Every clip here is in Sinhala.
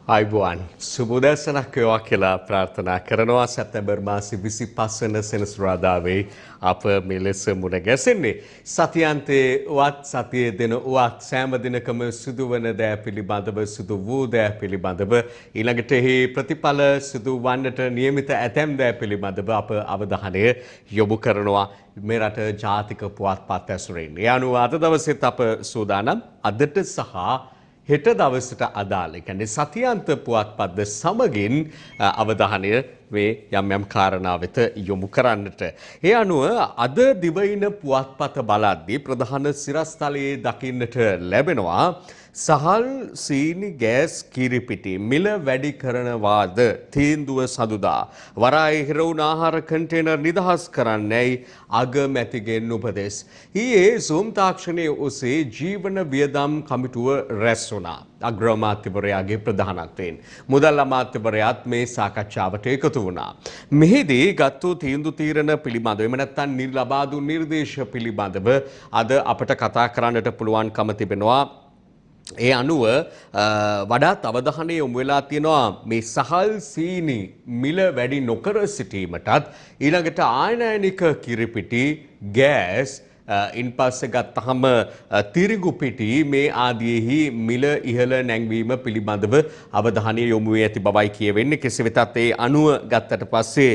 අයිබෝන් සුබෝදෑසනක් වේවා කියලා ප්‍රාර්ථනා කරනවා. සැප්තැම්බර් මාසේ 25 වන සෙනසුරාදාවේ අප මෙලෙස මුණ ගැසෙන්නේ. සතියන්තයේ වත් සතියේ දින වත් සෑම දිනකම සිදුවන දෑ පිළිබඳව සිදු වූ දෑ පිළිබඳව ඊළඟට එහි ප්‍රතිඵල සිදු වන්නට නියමිත ඇතැම් දෑ පිළිබඳව අප අවධානය යොමු කරනවා. මේ රට ජාතික පුවත්පත් ඇසුරින්. ඒ අනුව අද දවසේත් අප සූදානම් අදට සහ හෙට දවසට අදාළ කියන්නේ සතියන්ත පුවත්පත්ද සමගින් අවධානය මේ යම් කාරණා වෙත යොමු කරන්නට. ඒ අනුව අද දිවයින පුවත්පත බලද්දී ප්‍රධාන සිරස්තලයේ දකින්නට ලැබෙනවා සහල් සීනි ගෑස් කිරිපිටි මිල වැඩි කරනවාද තීන්දුව සදුදා වරායේ හිරවුන ආහාර කන්ටේනර් නිදහස් කරන්නයි අගමැතිගෙන් උපදෙස්. ඊයේ සූම් තාක්ෂණයේ ඔසේ ජීවන වියදම් කමිටුව රැස් වුණා. අග්‍රාමාත්‍යවරයාගේ ප්‍රධානත්වයෙන් මුදල් අමාත්‍යවරයාත් මේ සාකච්ඡාවට එකතු වුණා. මෙහිදී ගත්තු තීන්දුව තීරණ පිළිබඳව එම නැත්නම් ලබා දුන් නිර්දේශ පිළිබඳව අද අපට කතා කරන්නට පුළුවන්කම තිබෙනවා. ඒ අනුව වඩාත් අවධානය යොමු වෙලා තියෙනවා මේ සහල් සීනි මිල වැඩි නොකර සිටීමටත් ඊළඟට ආයනයනික කිරිපිටි ගෑස් ඉන් පස්සේ ගත්තහම තිරිඟු පිටි මේ ආදීෙහි මිල ඉහළ නැංවීම පිළිබඳව අවධානය යොමු වී ඇති බවයි කියවෙන්නේ. කෙසේ වෙතත් ඒ අනුව ගත්තට පස්සේ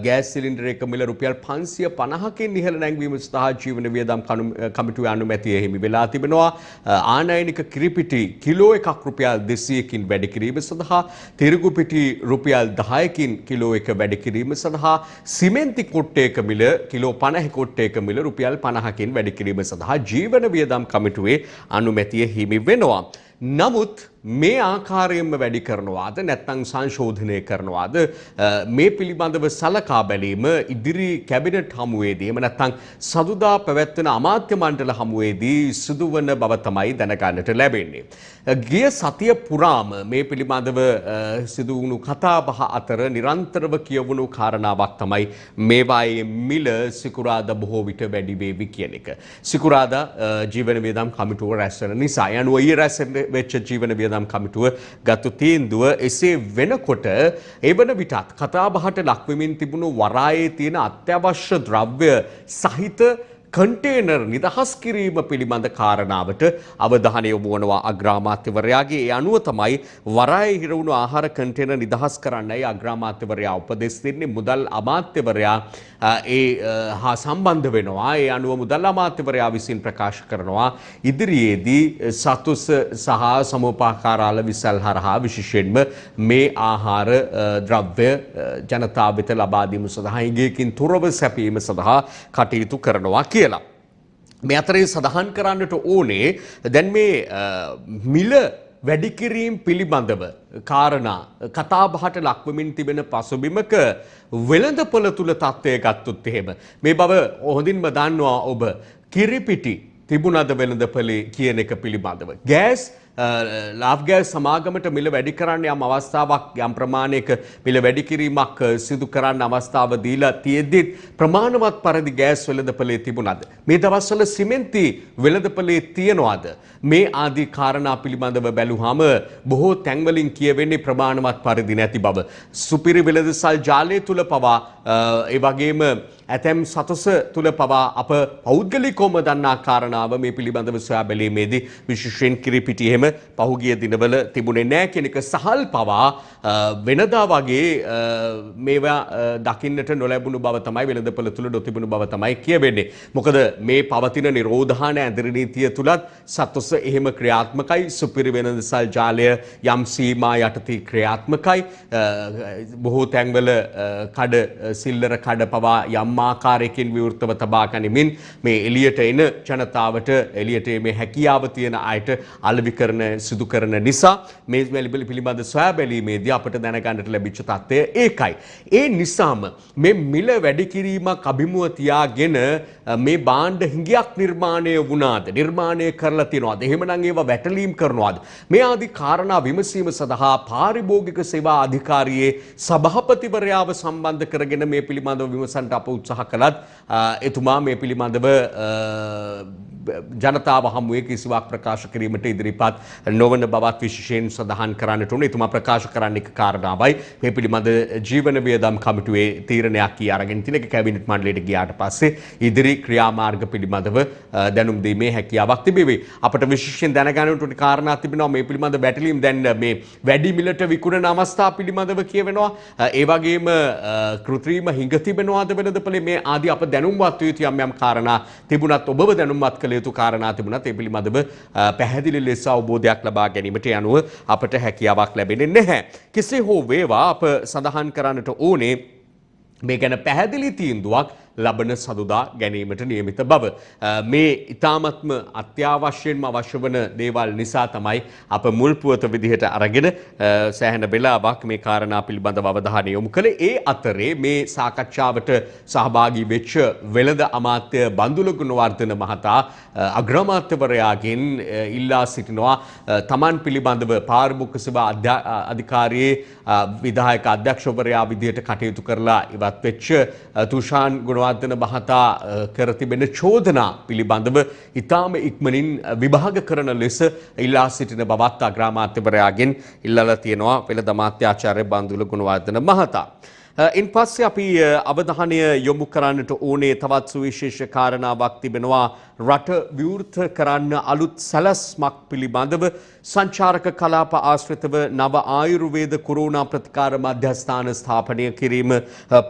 ගෑස් සිලින්ඩර් එක මිල රුපියල් 550කින් ඉහළ නැංවීම සඳහා ජීවන වියදම් කමිටුවේ අනුමැතිය හිමි වෙලා තිබෙනවා. ආනයනික කිරිපිටි කිලෝ එකක් රුපියල් 200කින් වැඩි කිරීම සඳහා තිරිඟු පිටි රුපියල් 10කින් කිලෝ එක වැඩි කිරීම සඳහා සිමෙන්ති කොට්ටයක මිල කිලෝ 50 කොට්ටයක මිල රුපියල් 50කින් වැඩි කිරීම සඳහා ජීවන වියදම් කමිටුවේ අනුමැතිය හිමි වෙනවා. නමුත් මේ ආකාරයෙන්ම වැඩි කරනවාද නැත්නම් සංශෝධනය කරනවාද මේ පිළිබඳව සලකා බැලීම ඉදිරි කැබිනට් හමුවේදී එහෙම නැත්නම් සදුදා පැවැත්වෙන අමාත්‍ය මණ්ඩල හමුවේදී සිදුවන බව තමයි දැනගන්නට ලැබෙන්නේ. ගිය සතිය පුරාම මේ පිළිබඳව සිදු වුණු කතාබහ අතර නිරන්තරව කියවුණු කාරණාවක් තමයි මේවායේ මිල සිකුරාදා බොහෝ විට වැඩි වේවි කියන එක. සිකුරාදා ජීවන වියදම් කමිටුව රැස් වෙන නිසා යනුව ඊ රැස් වෙච්ච ජීවන වියදම් කමිටුව ගත්තු තීන්දුව එසේ වෙනකොට එවන විටත් කතාබහට ලක්වෙමින් තිබුණු වරායේ තියෙන අත්‍යවශ්‍ය ද්‍රව්‍ය සහිත කන්ටේනර් නිදහස් කිරීම පිළිබඳ කාරණාවට අවධානය යොමු වනවා අග්‍රාමාත්‍යවරයාගේ. ඒ අනුව තමයි වරායේ හිරවුණු ආහාර කන්ටේනර් නිදහස් කරන්නයි අග්‍රාමාත්‍යවරයා උපදෙස් දෙන්නේ. මුදල් අමාත්‍යවරයා හා සම්බන්ධ වෙනවා. ඒ අනුව මුදල් අමාත්‍යවරයා විසින් ප්‍රකාශ කරනවා ඉදිරියේදී සතුස් සහ සමෝපාකාරාල විසල් හරහා විශේෂයෙන්ම මේ ආහාර ද්‍රව්‍ය ජනතාව වෙත ලබා දීම සඳහා ඉගයකින් තොරව සැපීම සඳහා කටයුතු කරනවා කියලා. මේ අතරේ සඳහන් කරන්නට ඕනේ දැන් මේ මිල වැඩි කිරීම පිළිබඳව කාරණා කතාබහට ලක්වමින් තිබෙන පසුබිමක වෙළඳපොළ තුල තත්ත්වය ගත්තොත් එහෙම මේ බව හොඳින්ම දන්නවා ඔබ. කිරිපිටි තිබුණද වෙළඳපොලේ කියන එක පිළිබඳව ගෑස් ලාබ් ගෑස් සමාගමට මිල වැඩි කරන්න යම් අවස්ථාවක් යම් ප්‍රමාණයක මිල වැඩි කිරීමක් සිදු කරන්න අවස්ථාව දීලා තියෙද්දිත් ප්‍රමාණවත් පරිදි ගෑස් වෙළඳපොලේ තිබුණාද? මේ දවස්වල සිමෙන්ති වෙළඳපොලේ තියනවාද? මේ ආදී කාරණා පිළිබඳව බැලුවාම බොහෝ තැන්වලින් කියවෙන්නේ ප්‍රමාණවත් පරිදි නැති බව. සුපිරි වෙළඳසල් ජාලය තුල පවා ඒ වගේම ඇතැම් සතස තුල පවා අප පෞද්ගලිකවම දන්නා කාරණාව මේ පිළිබඳව සොයා බැලීමේදී විශේෂයෙන් කිරිපිටි එහෙම පහුගිය දිනවල තිබුණේ නැහැ කියන එක සහල් පවා වෙනදා වගේ මේවා දකින්නට නොලැබුණු බව තමයි වෙළඳපොළ තුල නොතිබුණු බව තමයි කියවෙන්නේ. මොකද මේ පවතින නිරෝධාන ඇඳරි නීතිය තුලත් සතොස එහෙම ක්‍රියාත්මකයි. සුපිරි වෙළඳසල් ජාලය යම් සීමා යටතේ ක්‍රියාත්මකයි. බොහෝ තැන්වල කඩ සිල්ලර කඩ පවා යම් ආකාරයකින් විවෘතව තබා ගනිමින් මේ එළියට එන ජනතාවට එළියට මේ හැකියාව තියෙන අයට අලෙවි කරන සිදු කරන නිසා මේ පිළිබඳ සොයා බැලීමේදී අපට දැනගන්නට ලැබිච්ච තත්ත්වය ඒකයි. ඒ නිසාම මේ මිල වැඩි කිරීමක් අභිමුව තියාගෙන මේ භාණ්ඩ හිඟයක් නිර්මාණය වුණාද? නිර්මාණය කරලා තියනවාද? එහෙමනම් ඒවා වැටලීම් කරනවාද? මේ ආදී කාරණා විමසීම සඳහා පාරිභෝගික සේවා අධිකාරියේ සභාපතිවරයාව සම්බන්ධ කරගෙන මේ පිළිබඳව විමසන්නට අප උත්සාහ කළත් එතුමා මේ පිළිබඳව ජනතාව හමුවේ කිසිවක් ප්‍රකාශ කිරීමට ඉදිරිපත් නොවන බවත් විශේෂයෙන් සඳහන් කරන්නට උනේ. එතුමා ප්‍රකාශ කරන්න එක කාරණාවයි මේ පිළිබඳ ජීවන වියදම් කමිටුවේ තීරණයක් කී අරගෙන තියෙන එක කැබිනට් මණ්ඩලයට ගියාට පස්සේ ඉදිරි ක්‍රියාමාර්ග පිළිබඳව දැනුම් දීමේ හැකියාවක් තිබෙවි. අපට විශේෂයෙන් දැනගන්නට උනේ කාරණා තිබෙනවා මේ පිළිබඳ බැටලියම් දැන් මේ වැඩි මිලට විකුණන අවස්ථා පිළිබඳව කියවෙනවා. ඒ වගේම කෘත්‍රිම හිඟ තිබෙනවාද වෙනදපලේ මේ ආදී අප දැනුම්වත් යුතු යම් කාරණා තිබුණත් ඔබව දැනුම්වත් කළ යුතු කාරණා තිබුණත් ඒ පිළිබඳව පැහැදිලි ලෙස අවබෝධයක් ලබා ගැනීමට යනුව අපට හැකියාවක් ලැබෙන්නේ නැහැ. කෙසේ හෝ වේවා අප සඳහන් කරන්නට ඕනේ මේ ගැන පැහැදිලි තීන්දුවක් ලබන සදුදා ගැනීමට නියමිත බව. මේ ඉතාමත්ම අත්‍යවශ්‍යයෙන්ම අවශ්‍ය වන දේවල් නිසා තමයි අප මුල් පුවත විදිහට අරගෙන සෑහෙන වෙලාවක් මේ කාරණා පිළිබඳව අවධානය යොමු කළේ. ඒ අතරේ මේ සාකච්ඡාවට සහභාගී වෙච්ච වෙළඳ අමාත්‍ය බන්දුල ගුණවර්ධන මහතා අග්‍රාමාත්‍යවරයාගෙන් ඉල්ලා සිටිනවා තමන් පිළිබඳව පාරිභෝගික සේවා අධිකාරියේ විධායක අධ්‍යක්ෂවරයා විදිහට කටයුතු කරලා ඉවත් වෙච්ච තුෂාන් ගුණවර්ධන මහතා කර තිබෙන චෝදනා පිළිබඳව ඉතාම ඉක්මනින් විභාග කරන ලෙස ඉල්ලා සිටින බවත් අග්‍රාමාත්‍යවරයාගෙන් ඉල්ලලා තියෙනවා වෙළඳ අමාත්‍යාචාර්ය බන්දුල ගුණවර්ධන මහතා. ඉන් පස්සේ අපි අවධානය යොමු කරන්නට ඕනේ තවත් සුවිශේෂ කාරණාවක් තිබෙනවා. රට විවෘත කරන්න අලුත් සැලැස්මක් පිළිබඳව සංචාරක කලාප ආශ්‍රිතව නව ආයුර්වේද කොරෝනා ප්‍රතිකාර මධ්‍යස්ථාන ස්ථාපනය කිරීම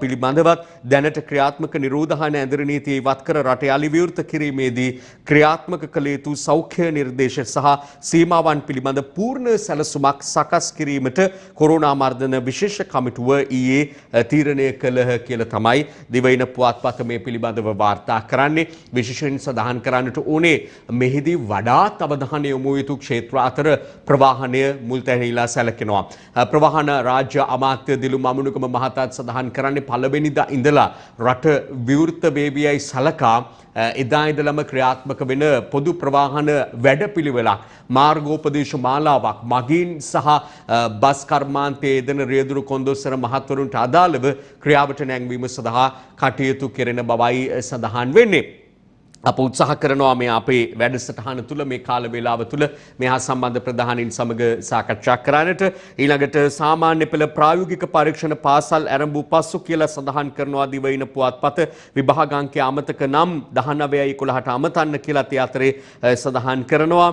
පිළිබඳවත් දැනට ක්‍රියාත්මක නිරෝධායන ඇඳරි නීතිය ඉවත් කර රට යලි විවෘත කිරීමේදී ක්‍රියාත්මක කළ යුතු සෞඛ්‍ය නිර්දේශ සහ සීමාවන් පිළිබඳ පූර්ණ සැලසුමක් සකස් කිරීමට කොරෝනා මර්ධන විශේෂ කමිටුව ඊයේ තීරණය කළහ කියලා තමයි දිවයින පුවත්පත මේ පිළිබඳව වාර්තා කරන්නේ. විශේෂයෙන් සඳහන් කරන්නට ඕනේ මෙහිදී වඩාත් අවධානය යොමු යුතු ක්ෂේත්‍ර අතර ප්‍රවාහනය මුල් තැනීලා සැලකෙනවා. ප්‍රවාහන රාජ්‍ය අමාත්‍ය දිලු මමුණුකම මහතාත් සඳහන් කරන්නේ පළවෙනිදා ඉඳලා රට විවෘත වේවියයි සලකා එදා ඉඳලම ක්‍රියාත්මක වෙන පොදු ප්‍රවාහන වැඩපිළිවෙලක් මාර්ගෝපදේශ මාලාවක් මගින් සහ බස් කර්මාන්තයේ යෙදෙන රියදුරු කොන්දොස්තර මහත්වරුන්ට අදාළව ක්‍රියාවට නැංවීම සඳහා කටයුතු කෙරෙන බවයි සඳහන් වෙන්නේ. අප උත්සාහ කරනවා මේ අපේ වැඩසටහන තුළ මේ කාල වේලාව තුළ මෙහා සම්බන්ධ ප්‍රධානීන් සමග සාකච්ඡා කරන්නට. ඊළඟට සාමාන්‍ය පෙළ ප්‍රායෝගික පරීක්ෂණ පාසල් ආරම්භ පසු කියලා සඳහන් කරනවා දිවයින පුවත්පත. විභාගාංකය අමතක නම් 19/11ට අමතන්න කියලා ඒ අතරේ සඳහන් කරනවා.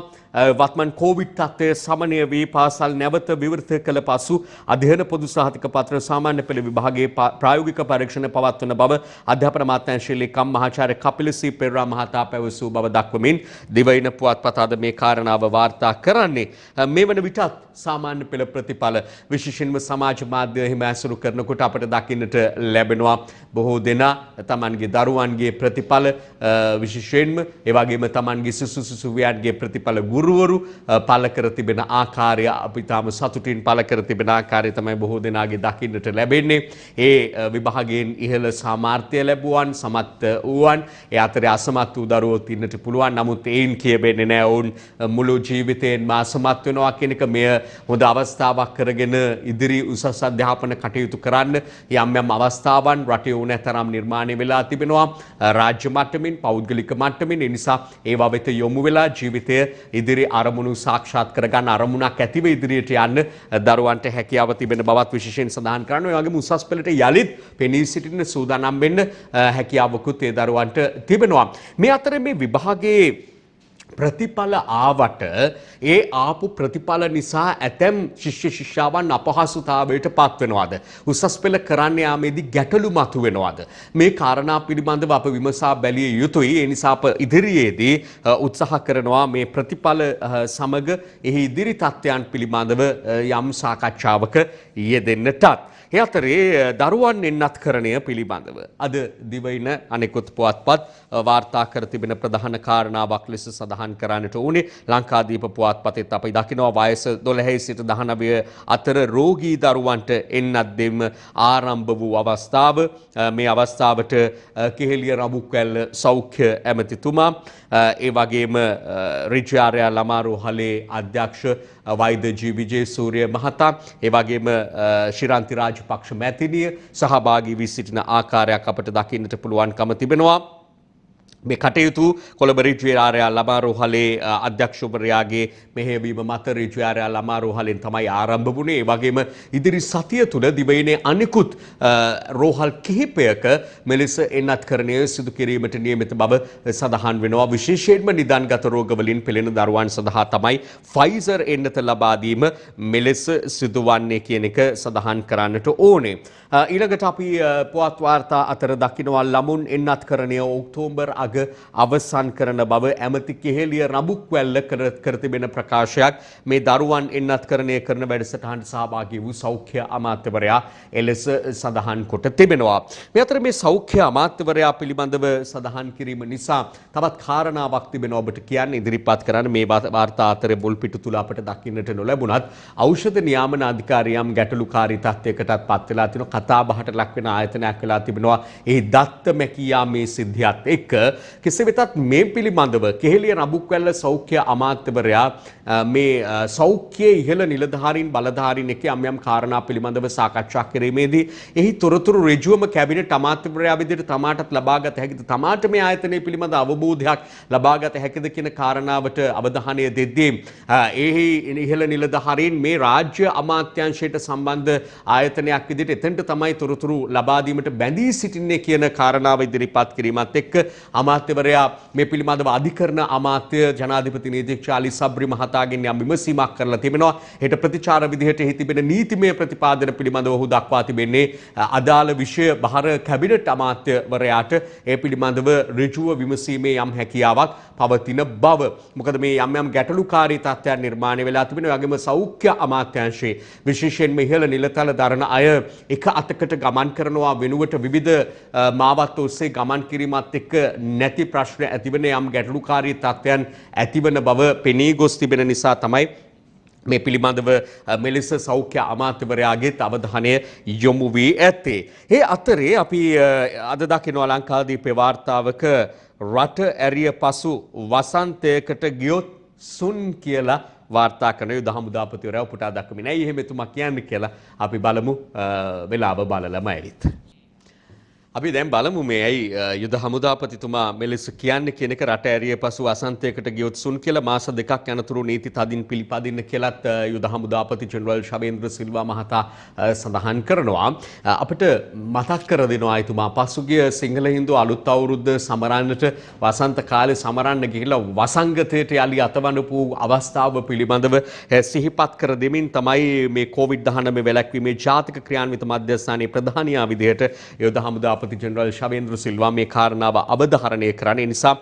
වත්මන් කෝවිඩ් තත්ත්වය සමනය වී පාසල් නැවත විවෘත කළ පසු අධ්‍යයන පොදු සහතික පත්‍ර සාමාන්‍ය පෙළ විභාගයේ ප්‍රායෝගික පරීක්ෂණ පවත්වන බව අධ්‍යාපන අමාත්‍යාංශයේ ලේකම් මහාචාර්ය කපිල සී පෙරේරා මහතා පැවසූ බව දක්වමින් දිවයින පුවත්පත අද මේ කාරණාව වාර්තා කරන්නේ. මේ වන විටත් සාමාන්‍ය පෙළ ප්‍රතිඵල විශේෂයෙන්ම සමාජ මාධ්‍ය හිම ඇසුරු කරනකොට අපට දකින්නට ලැබෙනවා බොහෝ දෙනා තමන්ගේ දරුවන්ගේ ප්‍රතිඵල විශේෂයෙන්ම ඒ වගේම තමන්ගේ සිසුවියන්ගේ ප්‍රතිඵල ගුරුවරු පළ කර තිබෙන ආකාරය අපි තාම සතුටින් පළ කර තිබෙන ආකාරය තමයි බොහෝ දෙනාගේ දකින්නට ලැබෙන්නේ. ඒ විභාගයෙන් ඉහළ සාමාර්ථය ලැබුවන් සමත් වූවන් ඒ අතරේ අසමත් වූ දරුවෝ ඉන්නට පුළුවන්. නමුත් ඒන් කියවෙන්නේ නැහැ ඔවුන් මුළු ජීවිතේන්ම අසමත් වෙනවා කියන එක. මෙය හොඳ අවස්ථාවක් කරගෙන ඉදිරි උසස් අධ්‍යාපන කටයුතු කරන්න යම් යම් අවස්ථාවන් රටේ ඕනෑතරම් නිර්මාණය වෙලා තිබෙනවා රාජ්‍ය මට්ටමින් පෞද්ගලික මට්ටමින්. ඒ නිසා ඒවා වෙත යොමු වෙලා ජීවිතය ඉදිරි අරමුණු සාක්ෂාත් කරගන්න අරමුණක් ඇතිව ඉදිරියට යන්න දරුවන්ට හැකියාව තිබෙන බවත් විශේෂයෙන් සඳහන් කරනවා. ඒ වගේම උසස් පෙළට යලිත් පෙනී සිටින සූදානම් වෙන්න හැකියාවකුත් ඒ දරුවන්ට තිබෙනවා. මේ අතර මේ විභාගයේ ප්‍රතිඵල ආවට ඒ ආපු ප්‍රතිඵල නිසා ඇතැම් ශිෂ්‍ය ශිෂ්‍යාවන් අපහසුතාවයට පත් වෙනවාද? උසස් පෙළ කරන්න යාමේදී ගැටලු මතුවෙනවාද? මේ කාරණා පිළිබඳව අප විමසා බැලිය යුතුයි. ඒ නිසා අප ඉදිරියේදී උත්සාහ කරනවා මේ ප්‍රතිඵල සමග එහි ඉදිරි තත්ත්වයන් පිළිබඳව යම් සාකච්ඡාවක යෙදෙන්නටත්. ඒ අතරේ දරුවන් එන්නත්කරණය පිළිබඳව අද දිවයින අනෙකුත් පුවත්පත් වාර්තා කර තිබෙන ප්‍රධාන කාරණාවක් ලෙස සඳහන් කරන්නට ඕනේ. ලංකාදීප පුවත්පතෙත් අපි දකිනවා වයස 12 සිට 19 අතර රෝගී දරුවන්ට එන්නත් දෙන්න ආරම්භ වූ අවස්ථාව. මේ අවස්ථාවට කෙහෙලිය රඹුක්වැල්ල සෞඛ්‍ය ඇමතිතුමා ඒ වගේම රිජ්‍යාරයා ළමාරෝහලේ අධ්‍යක්ෂ වෛද්‍ය ජී විජේසූරිය මහතා ඒ වගේම ශිරන්ති රාජපක්ෂ මැතිණිය සහභාගී වී සිටින ආකාරයක් අපට දකින්නට පුළුවන්කම තිබෙනවා. මේ කටයුතු කොළඹ ඍජු ආරයාල් අමාරෝහලේ අධ්‍යක්ෂවරයාගේ මෙහෙයවීම මත ඍජු ආරයාල් අමාරෝහලෙන් තමයි ආරම්භ වුණේ. ඒ වගේම ඉදිරි සතිය තුළ දිවයිනේ අනිකුත් රෝහල් කිහිපයක මෙලෙස එන්නත්කරණය සිදු කිරීමට නියමිත බව සඳහන් වෙනවා. විශේෂයෙන්ම නිදාන්ගත රෝග වලින් පෙළෙන දරුවන් සඳහා තමයි ෆයිසර් එන්නත ලබා දීම මෙලෙස සිදුවන්නේ කියන එක සඳහන් කරන්නට ඕනේ. ඊළඟට අපි පුවත් වාර්තා අතර දකිනවා ළමුන් එන්නත්කරණය ඔක්තෝබර් අවසන් කරන බව ඇමති කෙහෙලිය රඹුක්වැල්ල කර තිබෙන ප්‍රකාශයක්. මේ දරුවන් එන්නත්කරණය කරන වැඩසටහනට සහභාගී වූ සෞඛ්‍ය අමාත්‍යවරයා එලෙස සඳහන් කොට තිබෙනවා. මේ අතර මේ සෞඛ්‍ය අමාත්‍යවරයා පිළිබඳව සඳහන් කිරීම නිසා තවත් කාරණාවක් තිබෙනවා ඔබට කියන්න ඉදිරිපත් කරන්න. මේ වාර්තා අතර මුල් පිටු තුල අපට දකින්නට නොලැබුණත් ඖෂධ නියාමන අධිකාරියම් ගැටලුකාරී තත්යකටත් පත් වෙලා තිනවා. කතා බහට ලක් වෙන ආයතනයක් වෙලා තිබෙනවා. ඒ දත්ත මැකියා මේ සිද්ධියත් එක්ක කෙසේ වෙතත් මේ පිළිබඳව කෙහෙලිය රඹුක්වැල්ල සෞඛ්‍ය අමාත්‍යවරයා මේ සෞඛ්‍යයේ ඉහළ නිලධාරීන් බලධාරීන් එක්ක යම් කාරණා පිළිබඳව සාකච්ඡා කිරීමේදී එහි තොරතුරු ඍජුවම කැබිනට් අමාත්‍යවරයා විදිහට තමාටත් ලබාගත හැකිද, තමාට මේ ආයතනය පිළිබඳ අවබෝධයක් ලබාගත හැකිද කියන කාරණාවට අවධානය දෙද්දී එහි ඉහළ නිලධාරීන් මේ රාජ්‍ය අමාත්‍යාංශයට සම්බන්ධ ආයතනයක් විදිහට එතනට තමයි තොරතුරු ලබා දීමට බැඳී සිටින්නේ කියන කාරණාව ඉදිරිපත් කිරීමත් එක්ක අමාත්‍යවරයා මේ පිළිබඳව අධිකරණ අමාත්‍ය ජනාධිපති නීතිඥ අලි සබ්රි මහතාගෙන් යම් විමසීමක් කරලා තිබෙනවා. හෙට ප්‍රතිචාර විදිහට එහි තිබෙන නීතිමය ප්‍රතිපාදන පිළිබඳව ඔහු දක්වා තිබෙන්නේ අදාළ විෂය බහර කැබිනට් අමාත්‍යවරයාට ඒ පිළිබඳව ඍජුව විමසීමේ යම් හැකියාවක් පවතින බව. මොකද මේ යම් ගැටලුකාරී තත්ත්වයන් නිර්මාණය වෙලා තිබෙනවා. වගේම සෞඛ්‍ය අමාත්‍යාංශයේ විශේෂයෙන්ම ඉහළ නිලතල දරන අය එක අතකට ගමන් කරනවා වෙනුවට විවිධ මාවත් ඔස්සේ ගමන් කිරීමත් එක්ක නැති ප්‍රශ්න ඇතිවන යම් ගැටලුකාරී තත්ත්වයන් ඇතිවන බව පෙනී ගොස් තිබෙන නිසා තමයි මේ පිළිබඳව මෙලෙස සෞඛ්‍ය අමාත්‍යවරයාගේ අවධානය යොමු වී ඇත්තේ. ඒ අතරේ අපි අද දකිනවා ලංකාදීපේ වාර්තාවක රට ඇරිය පසු වසන්තයකට ගියොත් සුන් කියලා වාර්තා කරන යුද හමුදාපතිවරයා උපුටා දක්වමින් ඇයි එහෙම එතුමා කියන්නේ කියලා අපි බලමු වෙලාව බලලම ඇවිත්. අපි දැන් බලමු මේ ඇයි යුද හමුදාපතිතුමා මෙලෙස කියන්නේ කියන එක. රට ඇරිය පසු අසන්තයකට ගියොත් සුන් කියලා මාස දෙකක් යනතුරු නීති තදින් පිළිපදින්න කියලාත් යුද හමුදාපති ජෙනරල් ශවේන්ද්‍ර සිල්වා මහතා සඳහන් කරනවා. අපිට මතක් කර දෙනවා එතුමා පසුගිය සිංහල හින්දු අලුත් අවුරුද්ද සමරන්නට වසන්ත කාලේ සමරන්න ගිහිලා වසංගතයට යලි අතවනපු අවස්ථාව පිළිබඳව සිහිපත් කර දෙමින් තමයි මේ COVID-19 වැළැක්වීමේ ජාතික ක්‍රියාන්විත මධ්‍යස්ථානයේ ප්‍රධානියා විදිහට යුද හමුදා ජෙනරල් ශවේන්ද්‍ර සිල්වා මේ කාරණාව අවධාරණය කරන්නේ. නිසා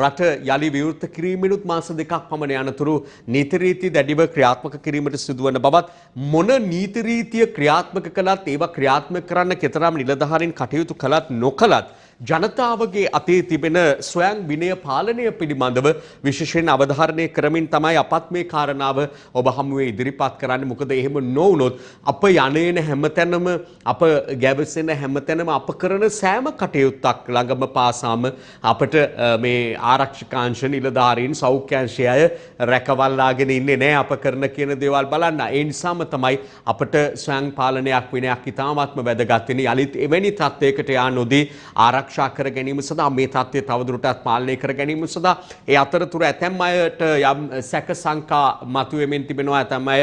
රට යලි විවෘත කිරීමෙනුත් මාස දෙකක් පමණ යනතුරු නීති රීති දැඩිව ක්‍රියාත්මක කිරීමට සිදුවන බවත් මොන නීති රීතිය ක්‍රියාත්මක කළත් ඒවා ක්‍රියාත්මක කරන්න කෙතරම් නිලධාරීන් කටයුතු කළත් නොකළත් ජනතාවගේ අතේ තිබෙන ස්වයං විනය පාලනය පිළිබඳව විශේෂයෙන් අවධාරණය කරමින් තමයි අපත් මේ කාරණාව ඔබ හමුවේ ඉදිරිපත් කරන්නේ. මොකද එහෙම නොවුනොත් අප යන්නේන හැමතැනම අප ගැවසෙන හැමතැනම අප කරන සෑම කටයුත්තක් ළඟම පාසාම අපට මේ ආරක්ෂකාංශ නිලධාරීන් සෞඛ්‍යාංශය අය රැකවල්ලාගෙන ඉන්නේ නැහැ අප කරන කියන දේවල් බලන්න. ඒ නිසාම තමයි අපට ස්වයං පාලනයක් විනයක් ඉතාමත්ම වැදගත් වෙන්නේ. යලිත් එවැනි තත්ත්වයකට යා නොදී ආරක්ෂා කර ගැනීම සඳහා මේ තත්ත්වය තවදුරටත් පාලනය කර ගැනීම සඳහා ඒ අතරතුර ඇතැම් අයට යම් සැක සංකා මතුවෙමින් තිබෙනවා. ඇතැම් අය